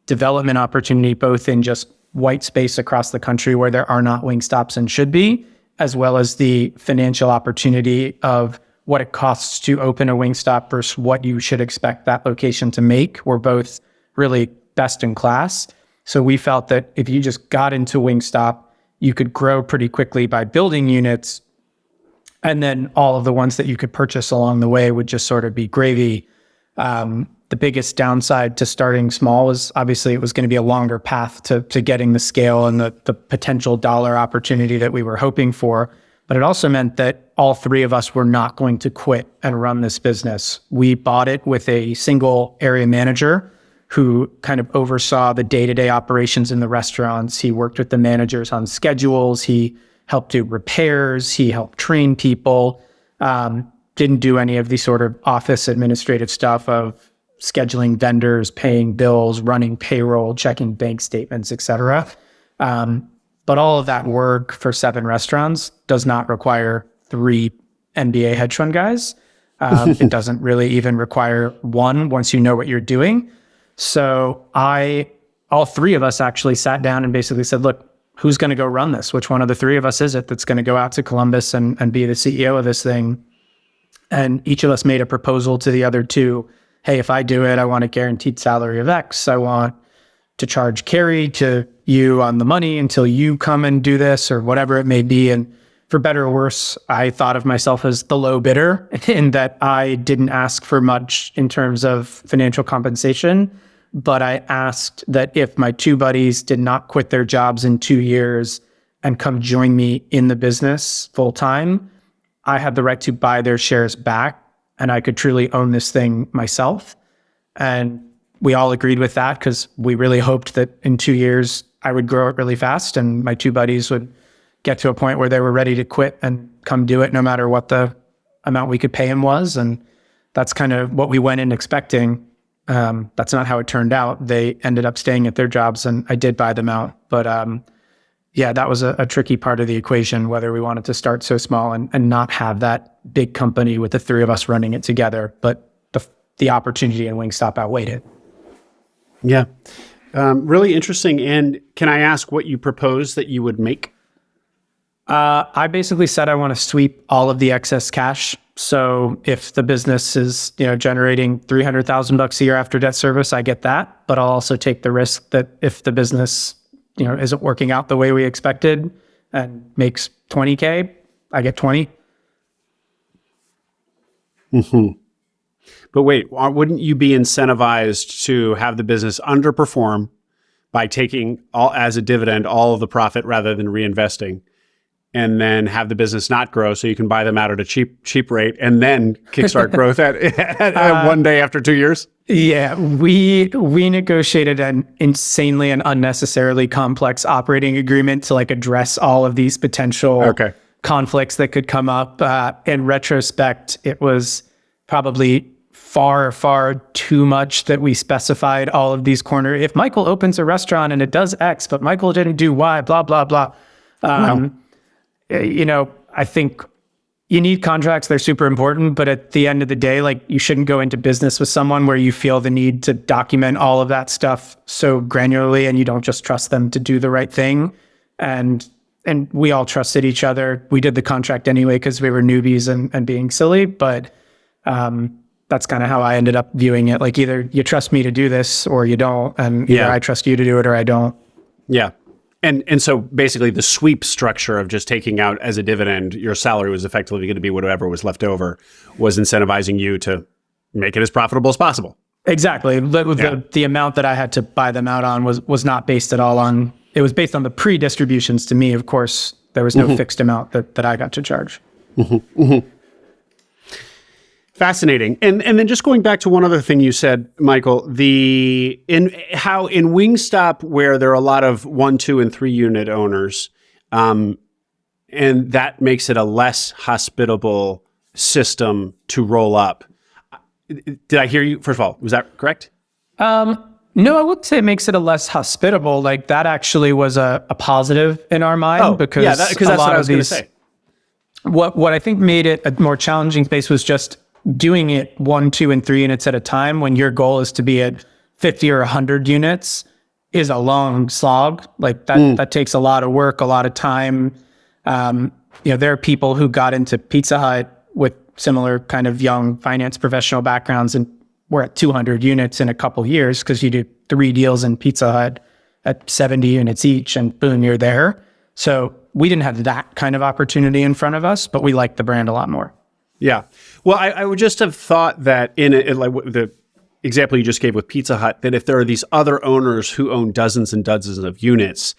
development opportunity, both in just white space across the country where there are not Wingstops and should be, as well as the financial opportunity of what it costs to open a Wingstop versus what you should expect that location to make, were both really best in class. So we felt that if you just got into Wingstop, you could grow pretty quickly by building units, and then all of the ones that you could purchase along the way would just sort of be gravy. The biggest downside to starting small was obviously it was going to be a longer path to getting the scale and the potential dollar opportunity that we were hoping for. But it also meant that all 3 of us were not going to quit and run this business. We bought it with a single area manager who kind of oversaw the day-to-day operations in the restaurants. He worked with the managers on schedules. He helped do repairs. He helped train people. Didn't do any of the sort of office administrative stuff of scheduling vendors, paying bills, running payroll, checking bank statements, etc. But all of that work for 7 restaurants does not require 3 MBA hedge fund guys. It doesn't really even require 1 once you know what you're doing. So all 3 of us actually sat down and basically said, look, who's going to go run this? Which one of the 3 of us is it that's going to go out to Columbus and be the CEO of this thing? And each of us made a proposal to the other 2. Hey, if I do it, I want a guaranteed salary of X. I want to charge carry to you on the money until you come and do this, or whatever it may be. And for better or worse, I thought of myself as the low bidder in that I didn't ask for much in terms of financial compensation, but I asked that if my 2 buddies did not quit their jobs in 2 years and come join me in the business full time, I had the right to buy their shares back and I could truly own this thing myself. And we all agreed with that because we really hoped that in 2 years I would grow it really fast and my 2 buddies would get to a point where they were ready to quit and come do it no matter what the amount we could pay them was. And that's kind of what we went in expecting. That's not how it turned out. They ended up staying at their jobs and I did buy them out. But yeah, that was a tricky part of the equation, whether we wanted to start so small and not have that big company with the 3 of us running it together. But the opportunity in Wingstop outweighed it. Yeah. Really interesting. And can I ask what you proposed that you would make? I basically said I want to sweep all of the excess cash. So if the business is, generating $300,000 a year after debt service, I get that. But I'll also take the risk that if the business, isn't working out the way we expected and makes 20K, I get 20. Mm-hmm. But wait, wouldn't you be incentivized to have the business underperform by taking as a dividend all of the profit rather than reinvesting, and then have the business not grow so you can buy them out at a cheap rate and then kickstart growth at one day after 2 years? Yeah, we negotiated an insanely and unnecessarily complex operating agreement to address all of these potential conflicts that could come up. In retrospect, it was probably far, far too much that we specified all of these corner. If Michael opens a restaurant and it does X, but Michael didn't do Y, blah, blah, blah. I think you need contracts. They're super important. But at the end of the day, you shouldn't go into business with someone where you feel the need to document all of that stuff so granularly and you don't just trust them to do the right thing. And we all trusted each other. We did the contract anyway because we were newbies and being silly. But that's kind of how I ended up viewing it. Either you trust me to do this or you don't. And either I trust you to do it or I don't. Yeah. And so basically the sweep structure of just taking out as a dividend, your salary was effectively going to be whatever was left over, was incentivizing you to make it as profitable as possible. Exactly. The amount that I had to buy them out on was not based at all on, it was based on the pre-distributions to me. Of course, there was no fixed amount that I got to charge. Fascinating. And then just going back to one other thing you said, Michael, in Wingstop, where there are a lot of 1, 2, and 3 unit owners, and that makes it a less hospitable system to roll up. Did I hear you? First of all, was that correct? No, I wouldn't say it makes it a less hospitable. Like that actually was a positive in our mind because that's what I was going to say. What I think made it a more challenging space was just doing it 1, 2, and 3 units at a time when your goal is to be at 50 or 100 units is a long slog. Like that takes a lot of work, a lot of time. There are people who got into Pizza Hut with similar kind of young finance professional backgrounds and we're at 200 units in a couple years because you do 3 deals in Pizza Hut at 70 units each and boom, you're there. So we didn't have that kind of opportunity in front of us, but we liked the brand a lot more. Yeah. Well, I would just have thought that in like the example you just gave with Pizza Hut, that if there are these other owners who own dozens and dozens of units,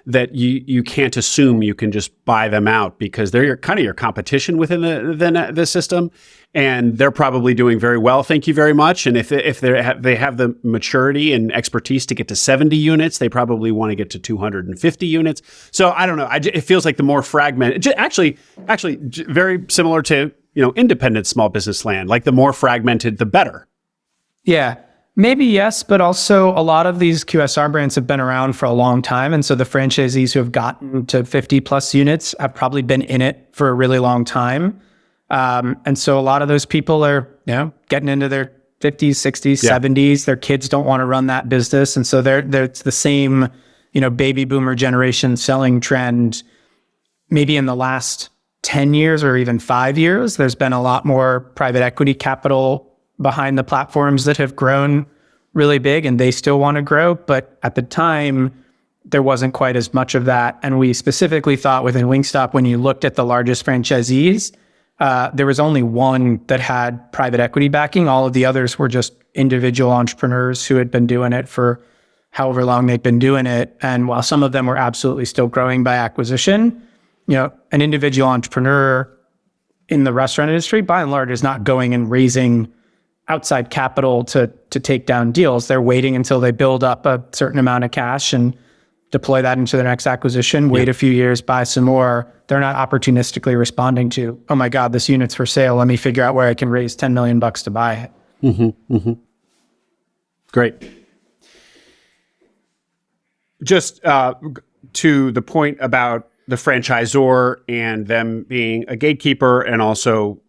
that you can't assume you can just buy them out because they're kind of your competition within the system, and they're probably doing very well. Thank you very much. And if they have the maturity and expertise to get to 70 units, they probably want to get to 250 units. So I don't know. It feels like the more fragmented, actually very similar to independent small business land. Like the more fragmented, the better. Yeah. Maybe yes, but also a lot of these QSR brands have been around for a long time. And so the franchisees who have gotten to 50 plus units have probably been in it for a really long time. And so a lot of those people are, getting into their 50s, 60s, 70s. Their kids don't want to run that business. And so it's the same, baby boomer generation selling trend. Maybe in the last 10 years or even 5 years, there's been a lot more private equity capital behind the platforms that have grown really big and they still want to grow. But at the time, there wasn't quite as much of that. And we specifically thought within Wingstop, when you looked at the largest franchisees, there was only one that had private equity backing. All of the others were just individual entrepreneurs who had been doing it for however long they'd been doing it. And while some of them were absolutely still growing by acquisition, an individual entrepreneur in the restaurant industry, by and large, is not going and raising outside capital to take down deals. They're waiting until they build up a certain amount of cash and deploy that into their next acquisition, wait a few years, buy some more. They're not opportunistically responding to, oh my God, this unit's for sale. Let me figure out where I can raise $10 million to buy it. Mm-hmm, mm-hmm. Great. Just to the point about the franchisor and them being a gatekeeper and also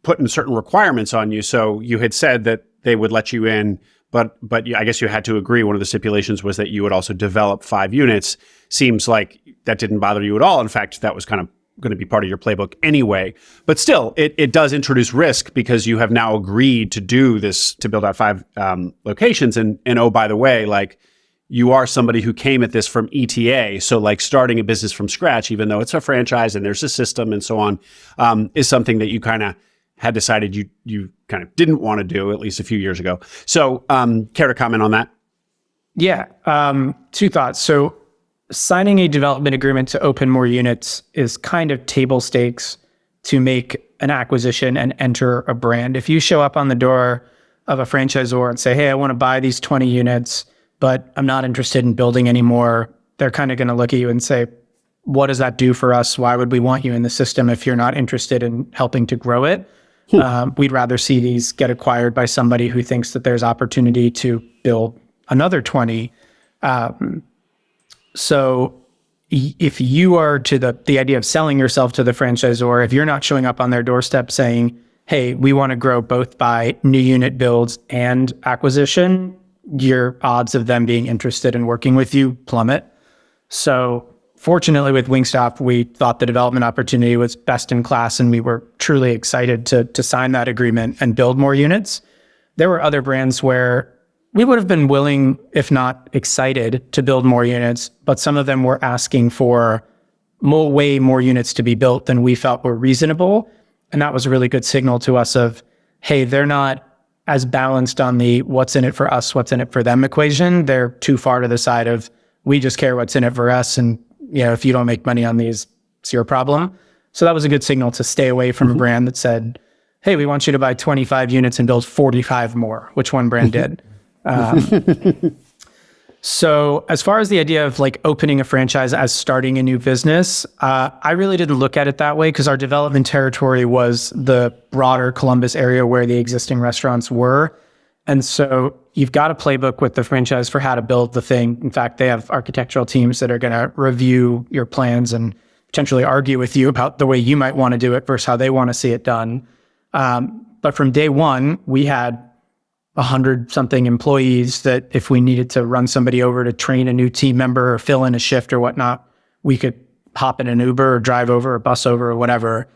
putting certain requirements on you. So you had said that they would let you in, but I guess you had to agree. One of the stipulations was that you would also develop 5 units. Seems like that didn't bother you at all. In fact, that was kind of going to be part of your playbook anyway. But still, it does introduce risk because you have now agreed to do this, to build out 5 locations. And oh, by the way, like you are somebody who came at this from ETA. So like starting a business from scratch, even though it's a franchise and there's a system and so on, is something that you kind of had decided you kind of didn't want to do, at least a few years ago. So care to comment on that? Yeah. 2 thoughts. So signing a development agreement to open more units is kind of table stakes to make an acquisition and enter a brand. If you show up on the door of a franchisor and say, hey, I want to buy these 20 units, but I'm not interested in building anymore, they're kind of going to look at you and say, what does that do for us? Why would we want you in the system if you're not interested in helping to grow it? We'd rather see these get acquired by somebody who thinks that there's opportunity to build another 20. So if you are to the idea of selling yourself to the franchisor, if you're not showing up on their doorstep saying, hey, we want to grow both by new unit builds and acquisition, your odds of them being interested in working with you plummet. So fortunately with Wingstop, we thought the development opportunity was best in class and we were truly excited to sign that agreement and build more units. There were other brands where we would have been willing, if not excited, to build more units, but some of them were asking for way more units to be built than we felt were reasonable. And that was a really good signal to us of, hey, they're not as balanced on the what's in it for us, what's in it for them equation. They're too far to the side of we just care what's in it for us. And if you don't make money on these, it's your problem. So that was a good signal to stay away from a brand that said, hey, we want you to buy 25 units and build 45 more, which one brand did. So as far as the idea of like opening a franchise as starting a new business, I really didn't look at it that way because our development territory was the broader Columbus area where the existing restaurants were. And so you've got a playbook with the franchise for how to build the thing. In fact, they have architectural teams that are going to review your plans and potentially argue with you about the way you might want to do it versus how they want to see it done. But from day one, we had 100-something employees that if we needed to run somebody over to train a new team member or fill in a shift or whatnot, we could hop in an Uber or drive over or bus over or whatever.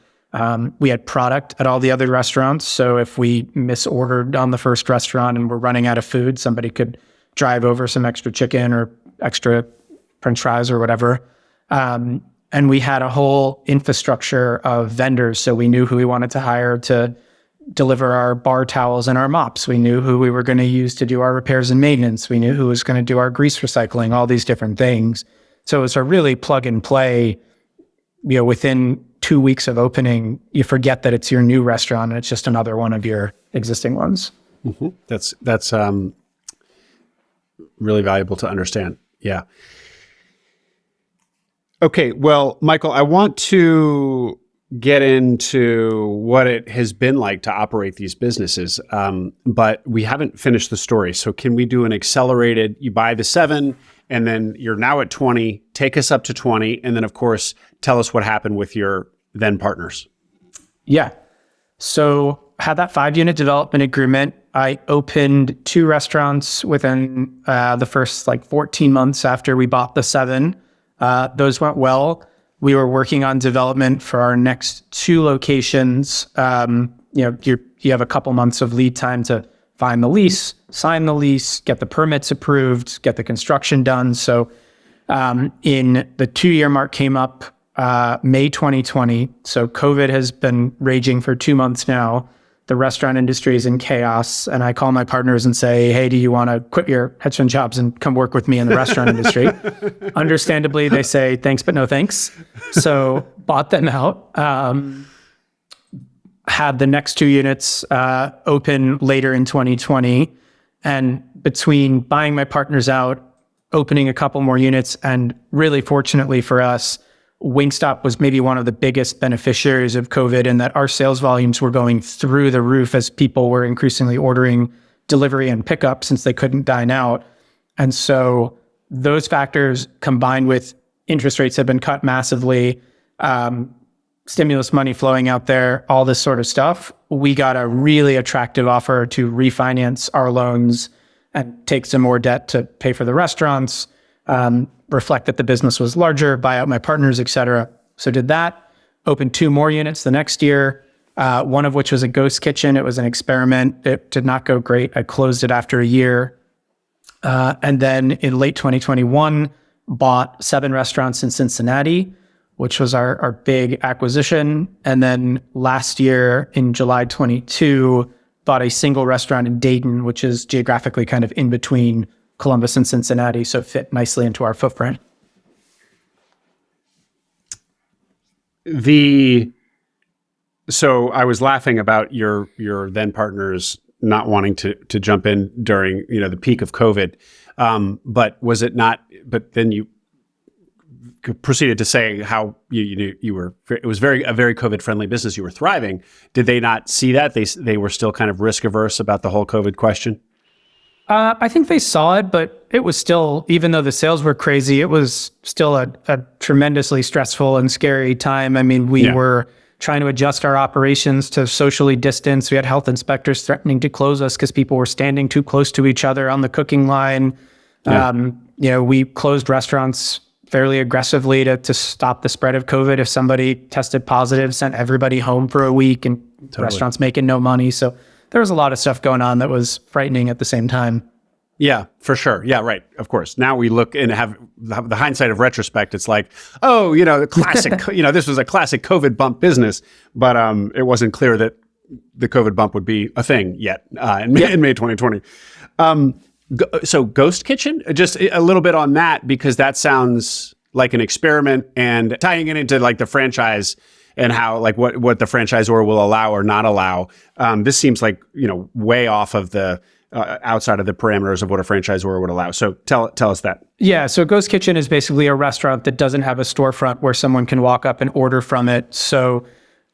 We had product at all the other restaurants. So if we misordered on the first restaurant and we're running out of food, somebody could drive over some extra chicken or extra French fries or whatever. And we had a whole infrastructure of vendors. So we knew who we wanted to hire to deliver our bar towels and our mops. We knew who we were going to use to do our repairs and maintenance. We knew who was going to do our grease recycling, all these different things. So it was a really plug and play. Within 2 weeks of opening, you forget that it's your new restaurant and it's just another one of your existing ones. Mm-hmm. That's really valuable to understand. Yeah. Okay. Well, Michael, I want to get into what it has been like to operate these businesses, but we haven't finished the story. So can we do an accelerated, you buy the 7 and then you're now at 20, take us up to 20. And then of course, tell us what happened with your then partners. Yeah. So had that 5-unit development agreement. I opened 2 restaurants within the first 14 months after we bought the 7. Those went well. We were working on development for our next 2 locations. You have a couple months of lead time to find the lease, sign the lease, get the permits approved, get the construction done. So in the 2-year mark came up May 2020. So COVID has been raging for 2 months now. The restaurant industry is in chaos. And I call my partners and say, hey, do you want to quit your hedge fund jobs and come work with me in the restaurant industry? Understandably, they say, thanks, but no thanks. So bought them out. Had the next 2 units open later in 2020. And between buying my partners out, opening a couple more units, and really fortunately for us, Wingstop was maybe one of the biggest beneficiaries of COVID in that our sales volumes were going through the roof as people were increasingly ordering delivery and pickup since they couldn't dine out. And so those factors combined with interest rates have been cut massively, stimulus money flowing out there, all this sort of stuff. We got a really attractive offer to refinance our loans and take some more debt to pay for the restaurants, reflect that the business was larger, buy out my partners, et cetera. So did that, opened 2 more units the next year, one of which was a ghost kitchen. It was an experiment. It did not go great. I closed it after a year. And then in late 2021, bought 7 restaurants in Cincinnati, which was our big acquisition. And then last year in July 22, bought a single restaurant in Dayton, which is geographically kind of in between Columbus and Cincinnati, so fit nicely into our footprint. So I was laughing about your then partners not wanting to jump in during the peak of COVID, but was it not? But then you proceeded to say how you were. It was a very COVID friendly business. You were thriving. Did they not see that? They were still kind of risk averse about the whole COVID question. I think they saw it, but it was still, even though the sales were crazy, it was still a tremendously stressful and scary time. I mean, we were trying to adjust our operations to socially distance. We had health inspectors threatening to close us because people were standing too close to each other on the cooking line. Yeah. We closed restaurants fairly aggressively to stop the spread of COVID. If somebody tested positive, sent everybody home for a week, and restaurants making no money. So there was a lot of stuff going on that was frightening at the same time. Yeah, for sure. Yeah, right. Of course. Now we look and have the hindsight of retrospect. It's like, oh, the classic, this was a classic COVID bump business, but it wasn't clear that the COVID bump would be a thing yet in May 2020. So Ghost Kitchen, just a little bit on that, because that sounds like an experiment, and tying it into like the franchise and how like what the franchisor will allow or not allow. This seems like way off of the outside of the parameters of what a franchisor would allow. So tell us that. Yeah, so Ghost Kitchen is basically a restaurant that doesn't have a storefront where someone can walk up and order from it. So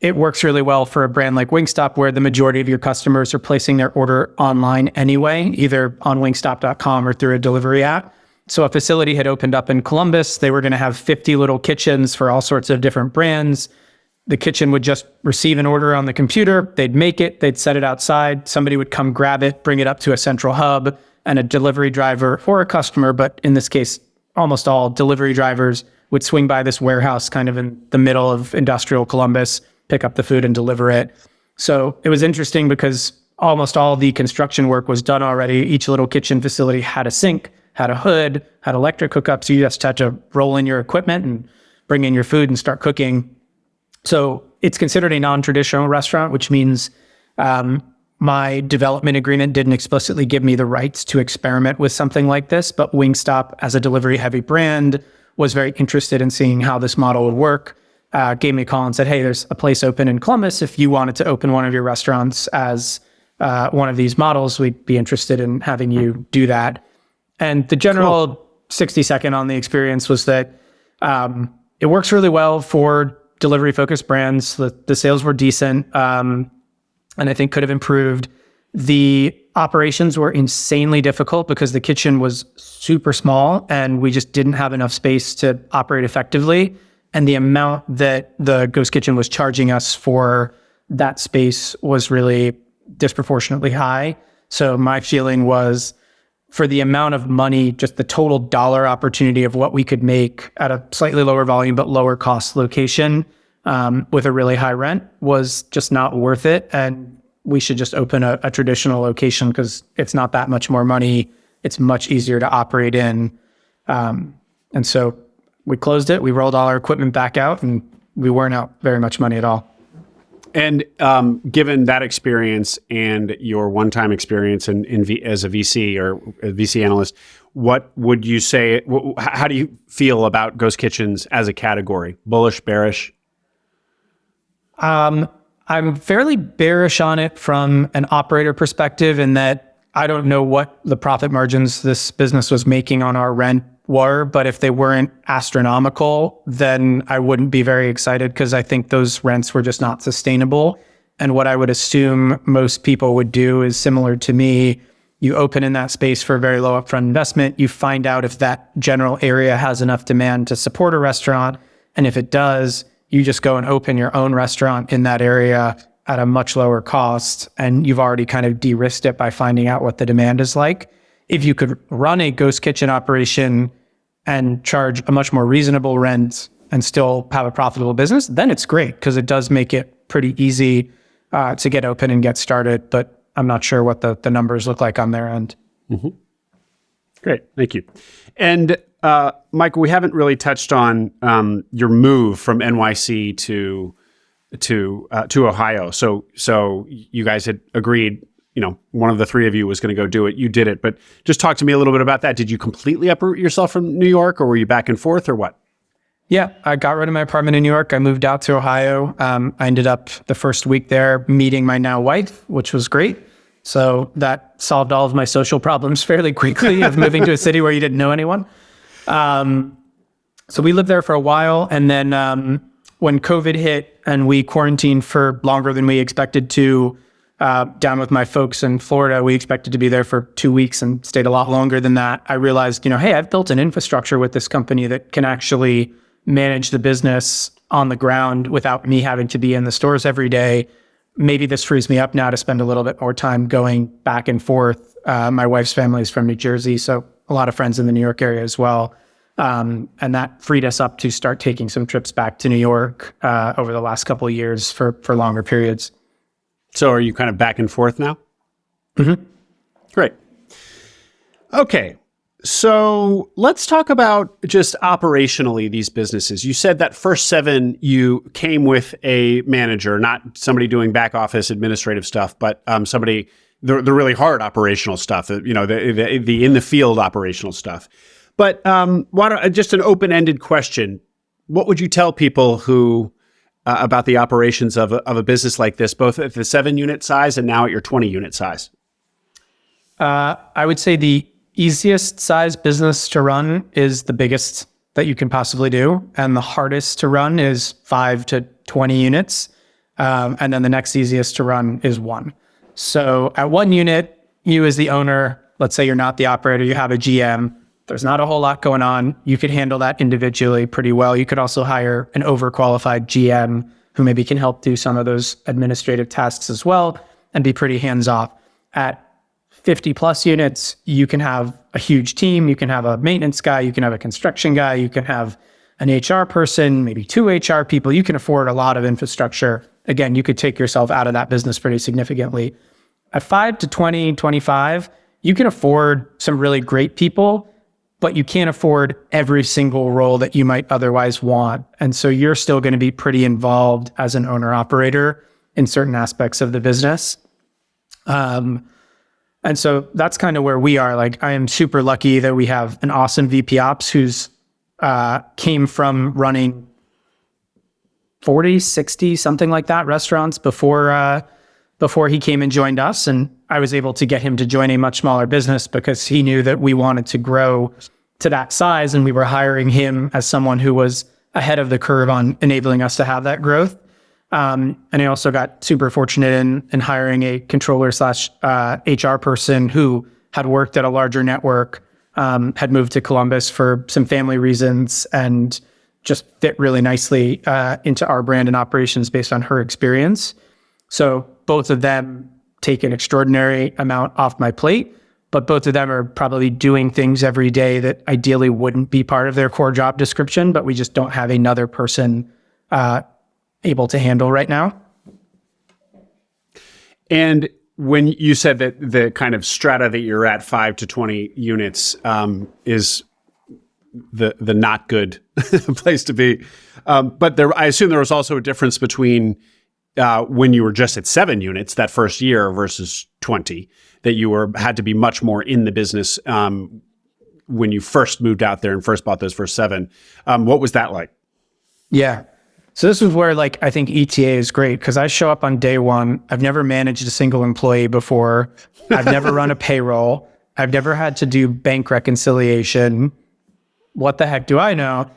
it works really well for a brand like Wingstop, where the majority of your customers are placing their order online anyway, either on wingstop.com or through a delivery app. So a facility had opened up in Columbus. They were going to have 50 little kitchens for all sorts of different brands. The kitchen would just receive an order on the computer. They'd make it. They'd set it outside. Somebody would come grab it, bring it up to a central hub, and a delivery driver or a customer, but in this case, almost all delivery drivers would swing by this warehouse kind of in the middle of industrial Columbus, pick up the food and deliver it. So it was interesting because almost all the construction work was done already. Each little kitchen facility had a sink, had a hood, had electric hookups. So you just had to roll in your equipment and bring in your food and start cooking. So it's considered a non-traditional restaurant, which means my development agreement didn't explicitly give me the rights to experiment with something like this, but Wingstop, as a delivery-heavy brand, was very interested in seeing how this model would work. Gave me a call and said, hey, there's a place open in Columbus. If you wanted to open one of your restaurants as one of these models, we'd be interested in having you do that. And the general 60-second on the experience was that it works really well for delivery-focused brands. The sales were decent, and I think could have improved. The operations were insanely difficult because the kitchen was super small, and we just didn't have enough space to operate effectively. And the amount that the Ghost Kitchen was charging us for that space was really disproportionately high. So my feeling was, for the amount of money, just the total dollar opportunity of what we could make at a slightly lower volume but lower cost location with a really high rent was just not worth it. And we should just open a traditional location because it's not that much more money. It's much easier to operate in. And so we closed it. We rolled all our equipment back out, and we weren't out very much money at all. And given that experience and your one-time experience as a VC or a VC analyst, what would you say? How do you feel about ghost kitchens as a category? Bullish, bearish? I'm fairly bearish on it from an operator perspective, in that I don't know what the profit margins this business was making on our rent were, but if they weren't astronomical, then I wouldn't be very excited, because I think those rents were just not sustainable. And what I would assume most people would do is similar to me. You open in that space for a very low upfront investment. You find out if that general area has enough demand to support a restaurant. And if it does, you just go and open your own restaurant in that area at a much lower cost. And you've already kind of de-risked it by finding out what the demand is like. If you could run a ghost kitchen operation and charge a much more reasonable rent and still have a profitable business, then it's great, because it does make it pretty easy to get open and get started. But I'm not sure what the numbers look like on their end. Mm-hmm. Great, thank you. And Michael, we haven't really touched on your move from NYC to Ohio. So you guys had agreed, one of the three of you was going to go do it. You did it, but just talk to me a little bit about that. Did you completely uproot yourself from New York, or were you back and forth, or what? Yeah, I got rid of my apartment in New York. I moved out to Ohio. I ended up the first week there meeting my now wife, which was great. So that solved all of my social problems fairly quickly of moving to a city where you didn't know anyone. So we lived there for a while. And then when COVID hit and we quarantined for longer than we expected to, down with my folks in Florida, we expected to be there for 2 weeks and stayed a lot longer than that. I realized, hey, I've built an infrastructure with this company that can actually manage the business on the ground without me having to be in the stores every day. Maybe this frees me up now to spend a little bit more time going back and forth. My wife's family is from New Jersey, so a lot of friends in the New York area as well. And that freed us up to start taking some trips back to New York over the last couple of years for longer periods. So are you kind of back and forth now? Mm-hmm. Great. Okay. So let's talk about just operationally these businesses. You said that first 7, you came with a manager, not somebody doing back office administrative stuff, but somebody, the really hard operational stuff, the in the field operational stuff. But just an open-ended question. What would you tell people who about the operations of a business like this, both at the 7-unit size and now at your 20-unit size? I would say the easiest size business to run is the biggest that you can possibly do. And the hardest to run is 5 to 20 units. And then the next easiest to run is 1. So at 1 unit, you as the owner, let's say you're not the operator, you have a GM, there's not a whole lot going on. You could handle that individually pretty well. You could also hire an overqualified GM who maybe can help do some of those administrative tasks as well and be pretty hands-off. At 50 plus units, you can have a huge team. You can have a maintenance guy. You can have a construction guy. You can have an HR person, maybe 2 HR people. You can afford a lot of infrastructure. Again, you could take yourself out of that business pretty significantly. At 5 to 20, 25, you can afford some really great people, but you can't afford every single role that you might otherwise want. And so you're still going to be pretty involved as an owner operator in certain aspects of the business. And so that's kind of where we are. Like, I am super lucky that we have an awesome VP Ops who's came from running 40, 60, something like that, restaurants before he came and joined us. And I was able to get him to join a much smaller business because he knew that we wanted to grow to that size. And we were hiring him as someone who was ahead of the curve on enabling us to have that growth. And I also got super fortunate in hiring a controller / HR person who had worked at a larger network, had moved to Columbus for some family reasons, and just fit really nicely into our brand and operations based on her experience. So both of them take an extraordinary amount off my plate, but both of them are probably doing things every day that ideally wouldn't be part of their core job description, but we just don't have another person able to handle right now. And when you said that the kind of strata that you're at, 5 to 20 units, is the not good place to be. But I assume there was also a difference between when you were just at 7 units that first year versus 20, that you had to be much more in the business when you first moved out there and first bought those first 7. What was that like? Yeah. So this is where, like, I think ETA is great because I show up on day 1. I've never managed a single employee before. I've never run a payroll. I've never had to do bank reconciliation. What the heck do I know?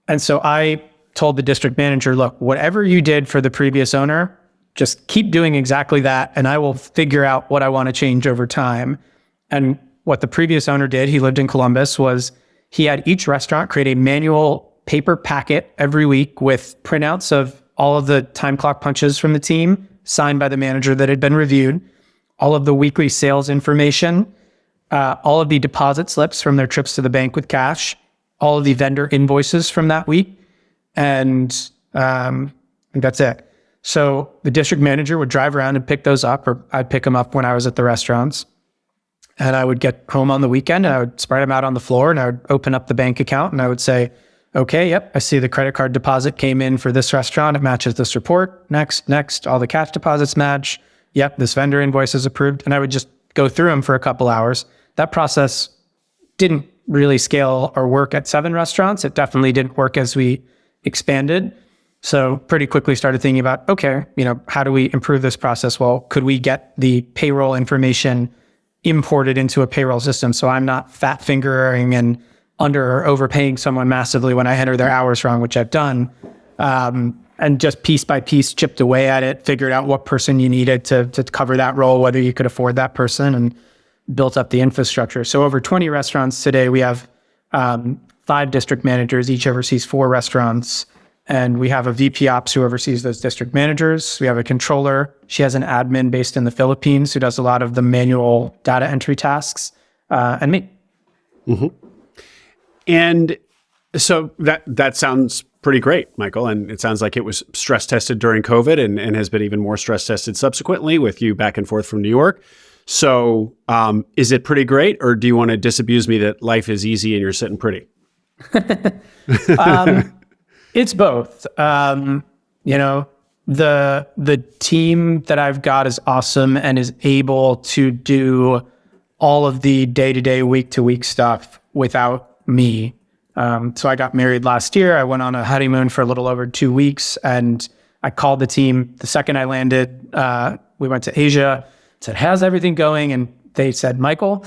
And so I told the district manager, look, whatever you did for the previous owner, just keep doing exactly that, and I will figure out what I want to change over time. And what the previous owner did, he lived in Columbus, was he had each restaurant create a manual paper packet every week with printouts of all of the time clock punches from the team, signed by the manager that had been reviewed, all of the weekly sales information, all of the deposit slips from their trips to the bank with cash, all of the vendor invoices from that week, and that's it. So the district manager would drive around and pick those up, or I'd pick them up when I was at the restaurants. And I would get home on the weekend and I would spread them out on the floor and I would open up the bank account and I would say, okay, yep, I see the credit card deposit came in for this restaurant. It matches this report. Next, all the cash deposits match. Yep, this vendor invoice is approved. And I would just go through them for a couple hours. That process didn't really scale or work at 7 restaurants. It definitely didn't work as we expanded. So pretty quickly started thinking about, okay, how do we improve this process? Well, could we get the payroll information imported into a payroll system so I'm not fat fingering and under or overpaying someone massively when I enter their hours wrong, which I've done, and just piece by piece chipped away at it, figured out what person you needed to cover that role, whether you could afford that person, and built up the infrastructure. So over 20 restaurants today, we have 5 district managers, each oversees 4 restaurants, and we have a VP Ops who oversees those district managers. We have a controller. She has an admin based in the Philippines who does a lot of the manual data entry tasks, and me. Mm-hmm. And so that sounds pretty great, Michael. And it sounds like it was stress tested during COVID and has been even more stress tested subsequently with you back and forth from New York. So is it pretty great, or do you want to disabuse me that life is easy and you're sitting pretty? It's both. The team that I've got is awesome and is able to do all of the day-to-day, week-to-week stuff without me. So I got married last year. I went on a honeymoon for a little over 2 weeks, and I called the team the second I landed. We went to Asia, said, how's everything going? And they said, Michael,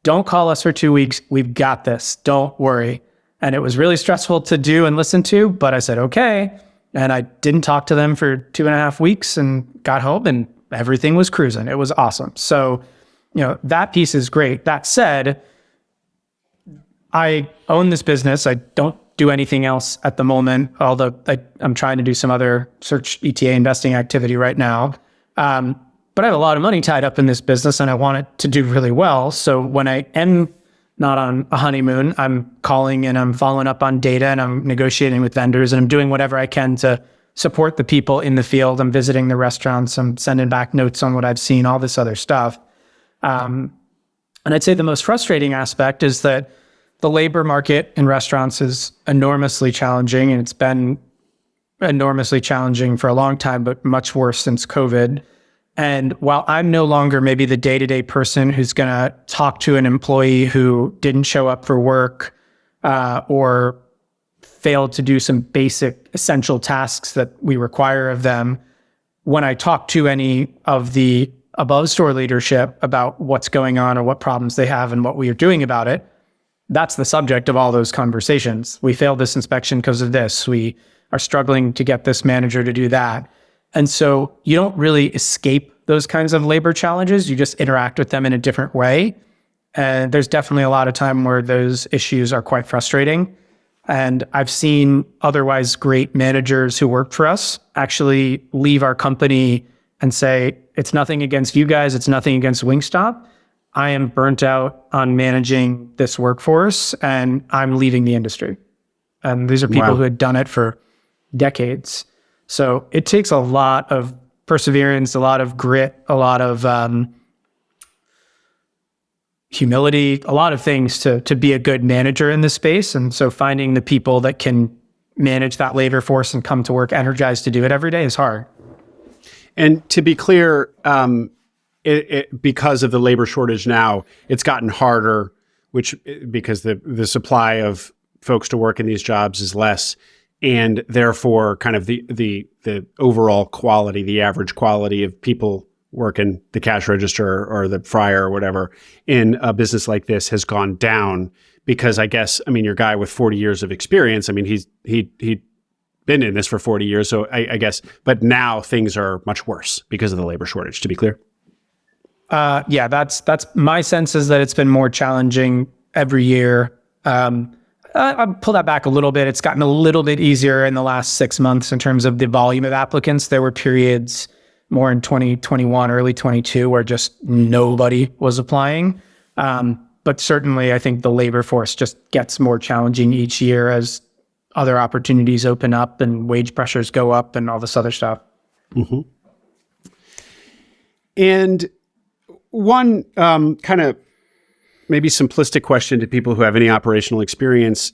don't call us for 2 weeks. We've got this. Don't worry. And it was really stressful to do and listen to, but I said, okay. And I didn't talk to them for 2.5 weeks and got home and everything was cruising. It was awesome. So, that piece is great. That said, I own this business. I don't do anything else at the moment, although I'm trying to do some other search ETA investing activity right now. But I have a lot of money tied up in this business and I want it to do really well. So when I am not on a honeymoon, I'm calling and I'm following up on data and I'm negotiating with vendors and I'm doing whatever I can to support the people in the field. I'm visiting the restaurants. I'm sending back notes on what I've seen, all this other stuff. And I'd say the most frustrating aspect is that the labor market in restaurants is enormously challenging, and it's been enormously challenging for a long time, but much worse since COVID. And while I'm no longer maybe the day-to-day person who's going to talk to an employee who didn't show up for work or failed to do some basic essential tasks that we require of them, when I talk to any of the above store leadership about what's going on or what problems they have and what we are doing about it, that's the subject of all those conversations. We failed this inspection because of this. We are struggling to get this manager to do that. And so you don't really escape those kinds of labor challenges. You just interact with them in a different way. And there's definitely a lot of time where those issues are quite frustrating. And I've seen otherwise great managers who work for us actually leave our company and say, it's nothing against you guys. It's nothing against Wingstop. I am burnt out on managing this workforce and I'm leaving the industry. And these are people who had done it for decades. So it takes a lot of perseverance, a lot of grit, a lot of humility, a lot of things to be a good manager in this space. And so finding the people that can manage that labor force and come to work energized to do it every day is hard. And to be clear, because of the labor shortage now, it's gotten harder, because the supply of folks to work in these jobs is less, and therefore kind of the overall quality, the average quality of people working the cash register or the fryer or whatever in a business like this has gone down because your guy with 40 years of experience, he'd been in this for 40 years. So I guess, but now things are much worse because of the labor shortage, to be clear. Yeah, that's my sense is that it's been more challenging every year. I'll pull that back a little bit. It's gotten a little bit easier in the last 6 months in terms of the volume of applicants. There were periods more in 2021, early 22, where just nobody was applying. But certainly I think the labor force just gets more challenging each year as other opportunities open up and wage pressures go up and all this other stuff. Mm-hmm. And one kind of maybe simplistic question to people who have any operational experience.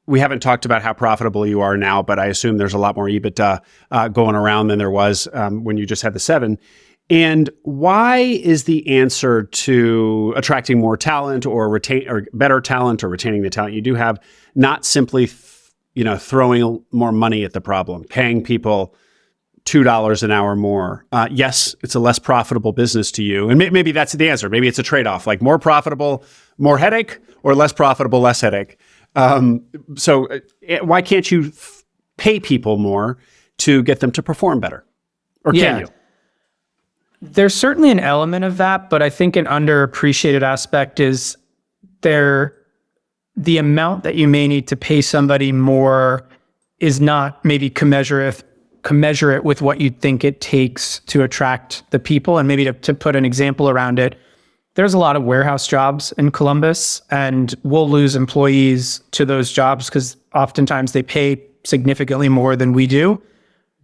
We haven't talked about how profitable you are now, but I assume there's a lot more EBITDA going around than there was when you just had the 7. And why is the answer to attracting more talent or better talent or retaining the talent you do have not simply throwing more money at the problem, paying people $2 an hour more? Yes, it's a less profitable business to you. And maybe that's the answer. Maybe it's a trade-off, like more profitable, more headache, or less profitable, less headache. So why can't you pay people more to get them to perform better? Or can you? There's certainly an element of that, but I think an underappreciated aspect is the amount that you may need to pay somebody more is not maybe commensurate with what you think it takes to attract the people. And maybe to put an example around it, there's a lot of warehouse jobs in Columbus, and we'll lose employees to those jobs because oftentimes they pay significantly more than we do.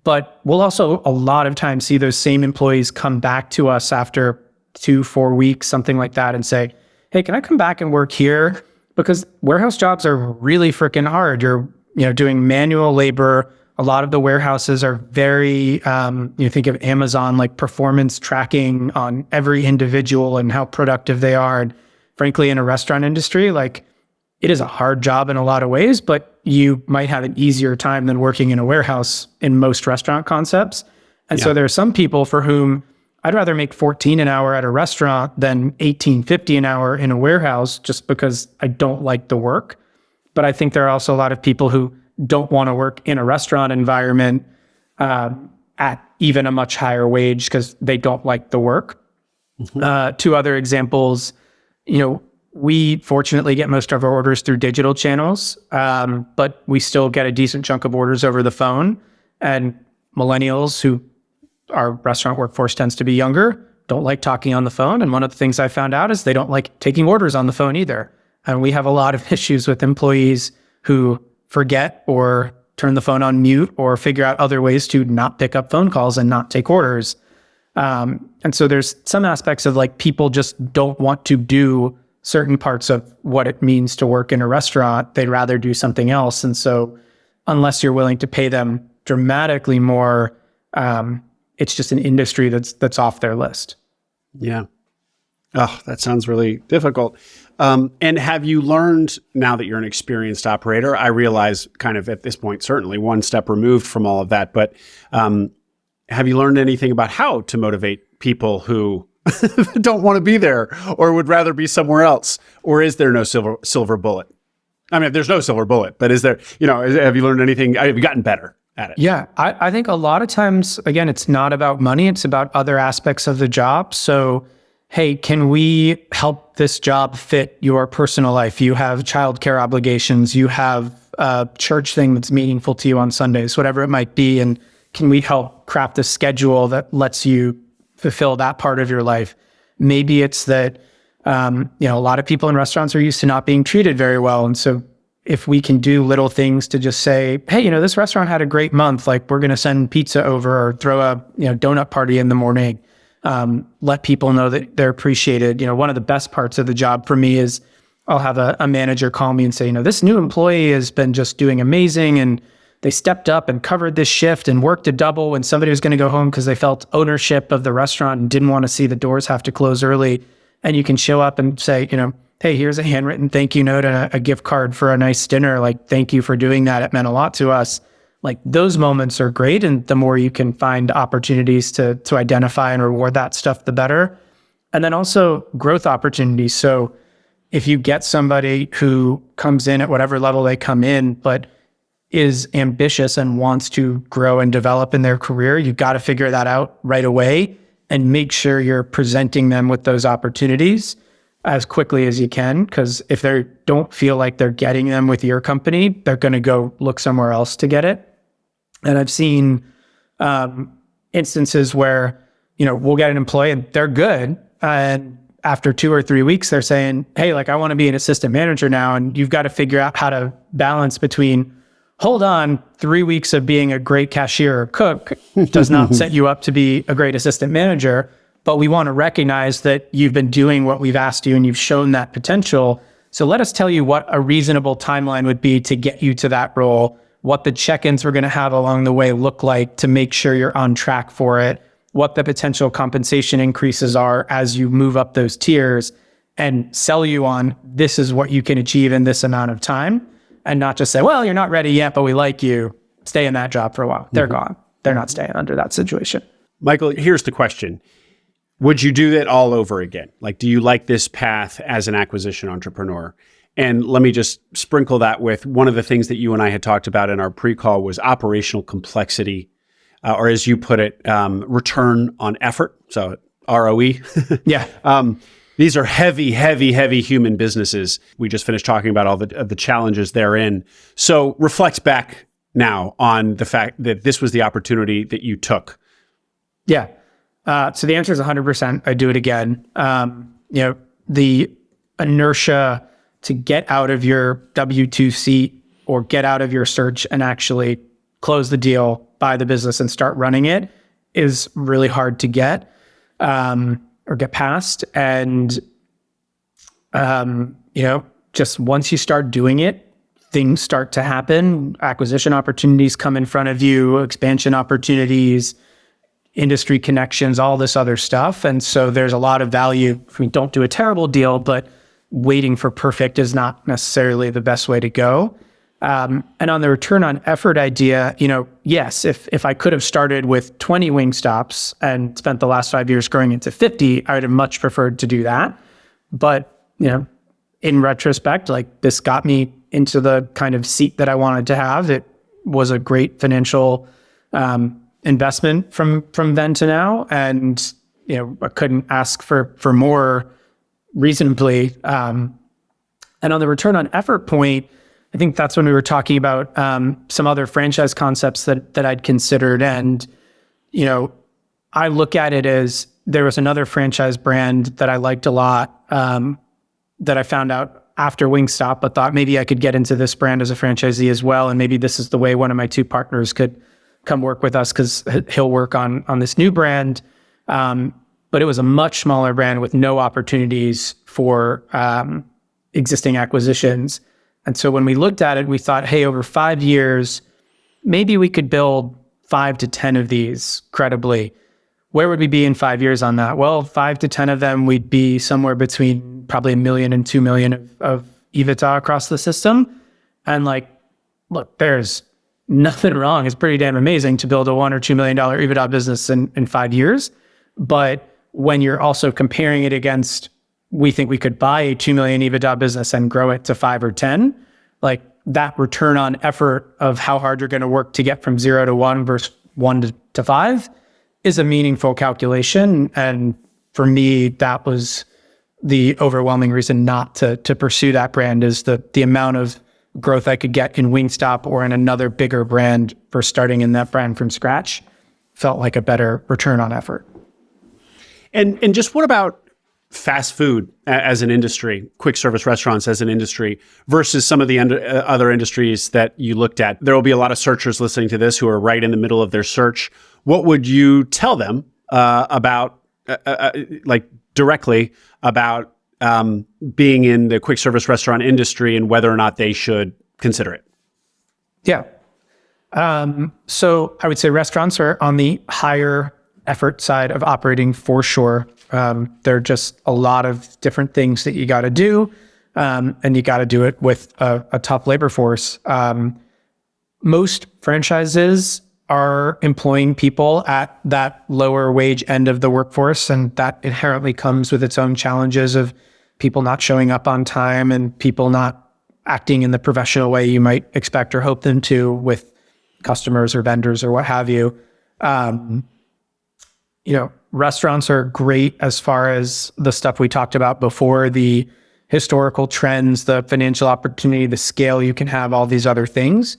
But we'll also a lot of times see those same employees come back to us after 2-4 weeks, something like that, and say, hey, can I come back and work here? Because warehouse jobs are really freaking hard. You're doing manual labor. A lot of the warehouses are very, think of Amazon, like performance tracking on every individual and how productive they are. And frankly, in a restaurant industry, like it is a hard job in a lot of ways, but you might have an easier time than working in a warehouse in most restaurant concepts. And so there are some people for whom I'd rather make $14 an hour at a restaurant than $18.50 an hour in a warehouse just because I don't like the work. But I think there are also a lot of people who don't want to work in a restaurant environment at even a much higher wage because they don't like the work. Two other examples, we fortunately get most of our orders through digital channels, but we still get a decent chunk of orders over the phone. And millennials, who our restaurant workforce tends to be younger, don't like talking on the phone. And one of the things I found out is they don't like taking orders on the phone either. And we have a lot of issues with employees who forget or turn the phone on mute or figure out other ways to not pick up phone calls and not take orders. And so there's some aspects of like people just don't want to do certain parts of what it means to work in a restaurant. They'd rather do something else. And so unless you're willing to pay them dramatically more, it's just an industry that's off their list. Yeah. Oh, that sounds really difficult. And have you learned, now that you're an experienced operator, I realize kind of at this point, certainly one step removed from all of that, but have you learned anything about how to motivate people who don't want to be there or would rather be somewhere else? Or is there no silver bullet? I mean, there's no silver bullet, but is there, have you learned anything? Have you gotten better at it? Yeah, I think a lot of times, again, it's not about money. It's about other aspects of the job. So, hey, can we help this job fit your personal life? You have childcare obligations. You have a church thing that's meaningful to you on Sundays, whatever it might be. And can we help craft a schedule that lets you fulfill that part of your life? Maybe it's that, a lot of people in restaurants are used to not being treated very well. And so if we can do little things to just say, hey, this restaurant had a great month, like we're going to send pizza over or throw a donut party in the morning, let people know that they're appreciated. One of the best parts of the job for me is I'll have a manager call me and say, this new employee has been just doing amazing. And they stepped up and covered this shift and worked a double when somebody was going to go home because they felt ownership of the restaurant and didn't want to see the doors have to close early. And you can show up and say, hey, here's a handwritten thank you note and a gift card for a nice dinner. Like, thank you for doing that. It meant a lot to us. Like, those moments are great. And the more you can find opportunities to identify and reward that stuff, the better. And then also growth opportunities. So if you get somebody who comes in at whatever level they come in, but is ambitious and wants to grow and develop in their career, you've got to figure that out right away and make sure you're presenting them with those opportunities as quickly as you can. Because if they don't feel like they're getting them with your company, they're going to go look somewhere else to get it. And I've seen instances where, we'll get an employee and they're good. And after 2 or 3 weeks, they're saying, hey, like, I want to be an assistant manager now. And you've got to figure out how to balance between, hold on, 3 weeks of being a great cashier or cook does not set you up to be a great assistant manager. But we want to recognize that you've been doing what we've asked you and you've shown that potential. So let us tell you what a reasonable timeline would be to get you to that role, what the check-ins we're going to have along the way look like to make sure you're on track for it, what the potential compensation increases are as you move up those tiers, and sell you on this is what you can achieve in this amount of time, and not just say, well, you're not ready yet, but we like you. Stay in that job for a while. They're gone. They're not staying under that situation. Michael, here's the question. Would you do that all over again? Like, do you like this path as an acquisition entrepreneur? And let me just sprinkle that with one of the things that you and I had talked about in our pre-call was operational complexity, or as you put it, return on effort. So ROE. Yeah. These are heavy, heavy, heavy human businesses. We just finished talking about all the challenges therein. So reflect back now on the fact that this was the opportunity that you took. Yeah. So the answer is 100%. I'd do it again. The inertia to get out of your W-2 seat or get out of your search and actually close the deal, buy the business and start running it is really hard to get or get past. And, just once you start doing it, things start to happen. Acquisition opportunities come in front of you, expansion opportunities, industry connections, all this other stuff. And so there's a lot of value. I mean, don't do a terrible deal, but waiting for perfect is not necessarily the best way to go. And on the return on effort idea, yes, if I could have started with 20 Wingstops and spent the last 5 years growing into 50, I would have much preferred to do that. But, in retrospect, like, this got me into the kind of seat that I wanted to have. It was a great financial investment from then to now. And, I couldn't ask for more reasonably. And on the return on effort point, I think that's when we were talking about some other franchise concepts that I'd considered. And, I look at it as there was another franchise brand that I liked a lot that I found out after Wingstop, but thought maybe I could get into this brand as a franchisee as well. And maybe this is the way one of my two partners could come work with us, because he'll work on this new brand. But it was a much smaller brand with no opportunities for existing acquisitions. And so when we looked at it, we thought, hey, over 5 years, maybe we could build 5 to 10 of these credibly. Where would we be in 5 years on that? Well, 5 to 10 of them, we'd be somewhere between probably $1 million and $2 million of EBITDA across the system. And look, there's nothing wrong. It's pretty damn amazing to build a $1 or $2 million EBITDA business in 5 years. But when you're also comparing it against, we think we could buy a $2 million EBITDA business and grow it to 5 or 10, like, that return on effort of how hard you're going to work to get from 0 to 1 versus 1 to 5 is a meaningful calculation. And for me, that was the overwhelming reason not to pursue that brand, is the amount of growth I could get in Wingstop or in another bigger brand for starting in that brand from scratch felt like a better return on effort. And just what about fast food as an industry, quick service restaurants as an industry, versus some of the other industries that you looked at? There will be a lot of searchers listening to this who are right in the middle of their search. What would you tell them about, directly about being in the quick service restaurant industry and whether or not they should consider it? Yeah. So I would say restaurants are on the higher effort side of operating for sure. There are just a lot of different things that you got to do, and you got to do it with a tough labor force. Most franchises are employing people at that lower wage end of the workforce, and that inherently comes with its own challenges of people not showing up on time and people not acting in the professional way you might expect or hope them to with customers or vendors or what have you. Restaurants are great as far as the stuff we talked about before, the historical trends, the financial opportunity, the scale you can have, all these other things.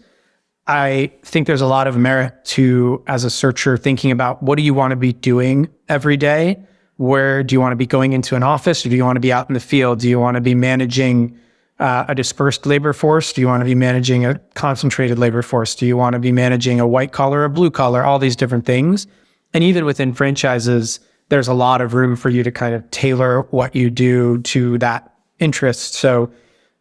I think there's a lot of merit to, as a searcher, thinking about what do you want to be doing every day? Where do you want to be going into an office, or do you want to be out in the field? Do you want to be managing a dispersed labor force? Do you want to be managing a concentrated labor force? Do you want to be managing a white collar or blue collar? All these different things. And even within franchises, there's a lot of room for you to kind of tailor what you do to that interest. So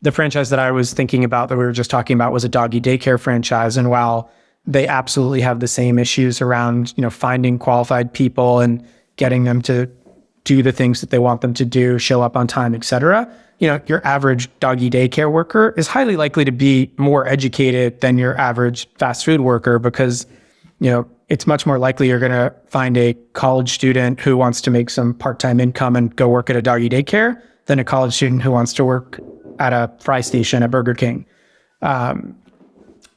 the franchise that I was thinking about that we were just talking about was a doggy daycare franchise. And while they absolutely have the same issues around, finding qualified people and getting them to do the things that they want them to do, show up on time, et cetera, your average doggy daycare worker is highly likely to be more educated than your average fast food worker, because, it's much more likely you're going to find a college student who wants to make some part-time income and go work at a doggy daycare than a college student who wants to work at a fry station at Burger King.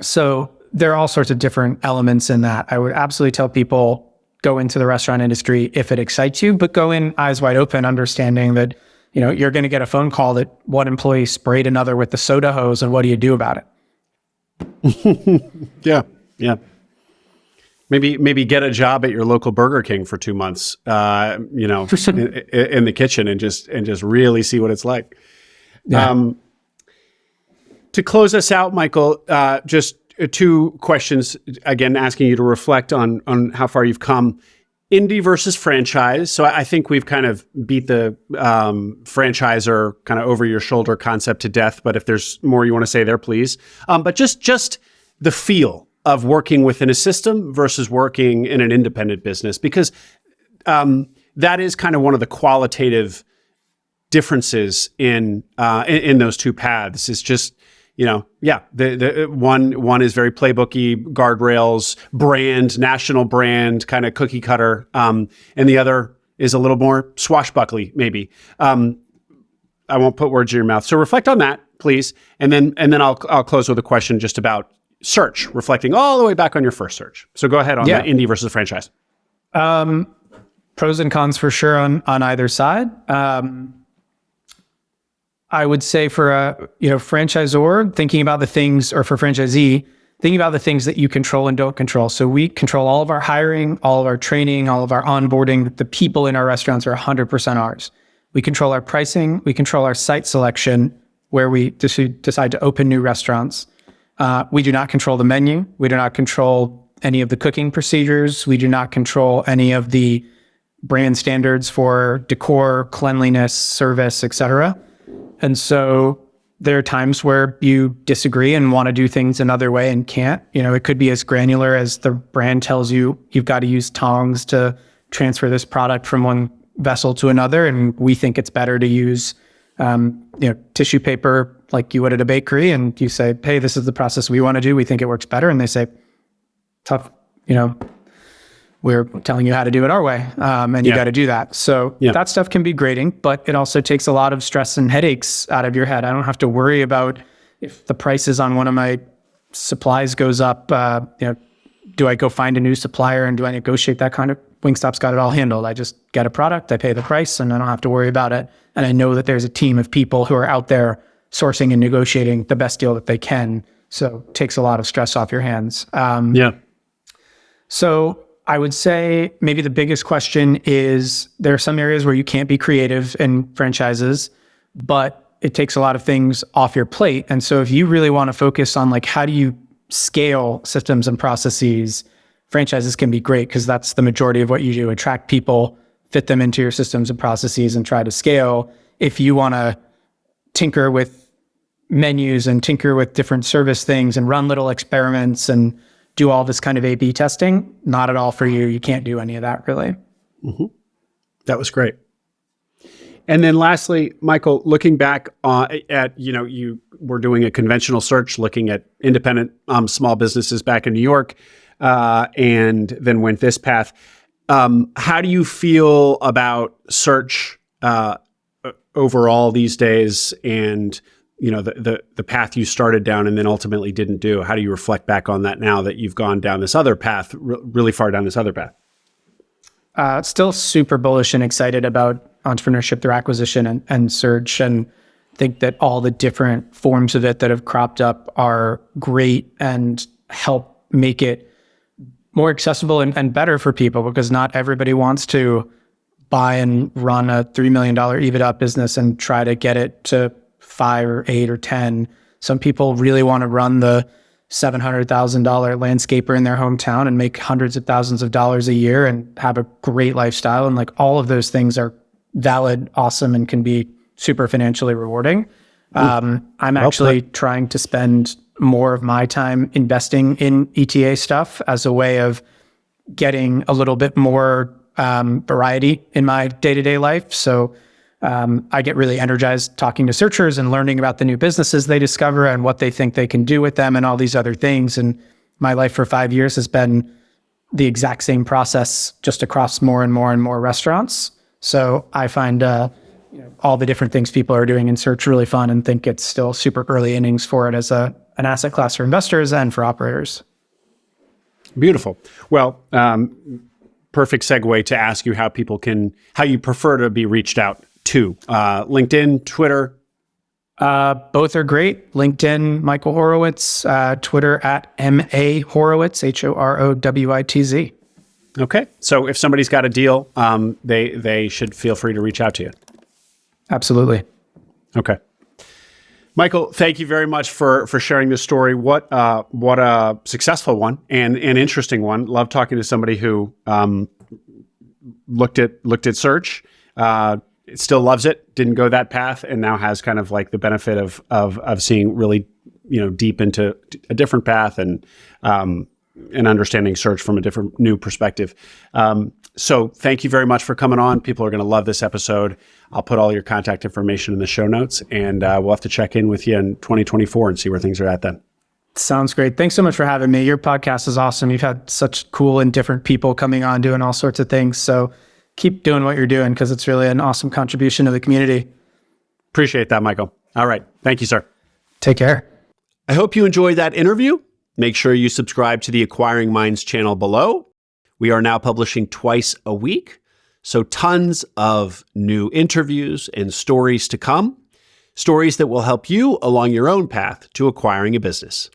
So there are all sorts of different elements in that. I would absolutely tell people, go into the restaurant industry if it excites you, but go in eyes wide open, understanding that, you're going to get a phone call that one employee sprayed another with the soda hose, and what do you do about it? Yeah. Maybe get a job at your local Burger King for 2 months, in the kitchen and just really see what it's like. Yeah. To close us out, Michael, just 2 questions, again, asking you to reflect on how far you've come. Indie versus franchise. So I think we've kind of beat the franchisor kind of over your shoulder concept to death, but if there's more you want to say there, please. But just the feel of working within a system versus working in an independent business, because that is kind of one of the qualitative differences in those two paths? Is just, the one is very playbooky, guardrails, brand, national brand, kind of cookie cutter, and the other is a little more swashbuckly, maybe. I won't put words in your mouth. So reflect on that, please, and then I'll close with a question just about search, reflecting all the way back on your first search. So go ahead on the indie versus franchise. Pros and cons for sure on either side. I would say for a franchisor, thinking about the things, or for franchisee, thinking about the things that you control and don't control. So we control all of our hiring, all of our training, all of our onboarding. The people in our restaurants are 100% ours. We control our pricing. We control our site selection, where we decide to open new restaurants. We do not control the menu. We do not control any of the cooking procedures. We do not control any of the brand standards for decor, cleanliness, service, etc. And so there are times where you disagree and want to do things another way and can't. It could be as granular as the brand tells you you've got to use tongs to transfer this product from one vessel to another, and we think it's better to use tissue paper like you would at a bakery, and you say, hey, this is the process we want to do. We think it works better. And they say, tough, we're telling you how to do it our way. And you got to do that. So that stuff can be grating, but it also takes a lot of stress and headaches out of your head. I don't have to worry about if the prices on one of my supplies goes up, do I go find a new supplier and do I negotiate that kind of? Wingstop's got it all handled. I just get a product, I pay the price, and I don't have to worry about it. And I know that there's a team of people who are out there sourcing and negotiating the best deal that they can. So it takes a lot of stress off your hands. So I would say maybe the biggest question is there are some areas where you can't be creative in franchises, but it takes a lot of things off your plate. And so if you really want to focus on how do you scale systems and processes, franchises can be great because that's the majority of what you do. Attract people, fit them into your systems and processes, and try to scale. If you want to tinker with menus and tinker with different service things and run little experiments and do all this kind of A/B testing, not at all for you. You can't do any of that, really. Mm-hmm. That was great. And then lastly, Michael, looking back at, you were doing a conventional search, looking at independent small businesses back in New York, and then went this path. How do you feel about search overall these days, and the path you started down and then ultimately didn't do? How do you reflect back on that now that you've gone down this other path, really far down this other path? Still super bullish and excited about entrepreneurship through acquisition and search, and think that all the different forms of it that have cropped up are great and help make it more accessible and better for people, because not everybody wants to buy and run a $3 million EBITDA business and try to get it to 5 or 8 or 10. Some people really want to run the $700,000 landscaper in their hometown and make hundreds of thousands of dollars a year and have a great lifestyle. And all of those things are valid, awesome, and can be super financially rewarding. I'm actually trying to spend more of my time investing in ETA stuff as a way of getting a little bit more variety in my day-to-day life. So I get really energized talking to searchers and learning about the new businesses they discover and what they think they can do with them and all these other things. And my life for 5 years has been the exact same process, just across more and more and more restaurants. So I find all the different things people are doing in search really fun, and think it's still super early innings for it as an asset class for investors and for operators. Beautiful. Well, perfect segue to ask you how you prefer to be reached out to. LinkedIn, Twitter? Both are great. LinkedIn, Michael Horowitz, Twitter at MA Horowitz, HOROWITZ. Okay. So if somebody's got a deal, they should feel free to reach out to you. Absolutely. Okay. Michael, thank you very much for sharing this story. What a successful one and an interesting one. Love talking to somebody who looked at search, still loves it, didn't go that path, and now has kind of the benefit of seeing really deep into a different path and understanding search from a different new perspective. So thank you very much for coming on. People are going to love this episode. I'll put all your contact information in the show notes, and we'll have to check in with you in 2024 and see where things are at then. Sounds great. Thanks so much for having me. Your podcast is awesome. You've had such cool and different people coming on doing all sorts of things. So keep doing what you're doing because it's really an awesome contribution to the community. Appreciate that, Michael. All right. Thank you, sir. Take care. I hope you enjoyed that interview. Make sure you subscribe to the Acquiring Minds channel below. We are now publishing twice a week, so tons of new interviews and stories to come. Stories that will help you along your own path to acquiring a business.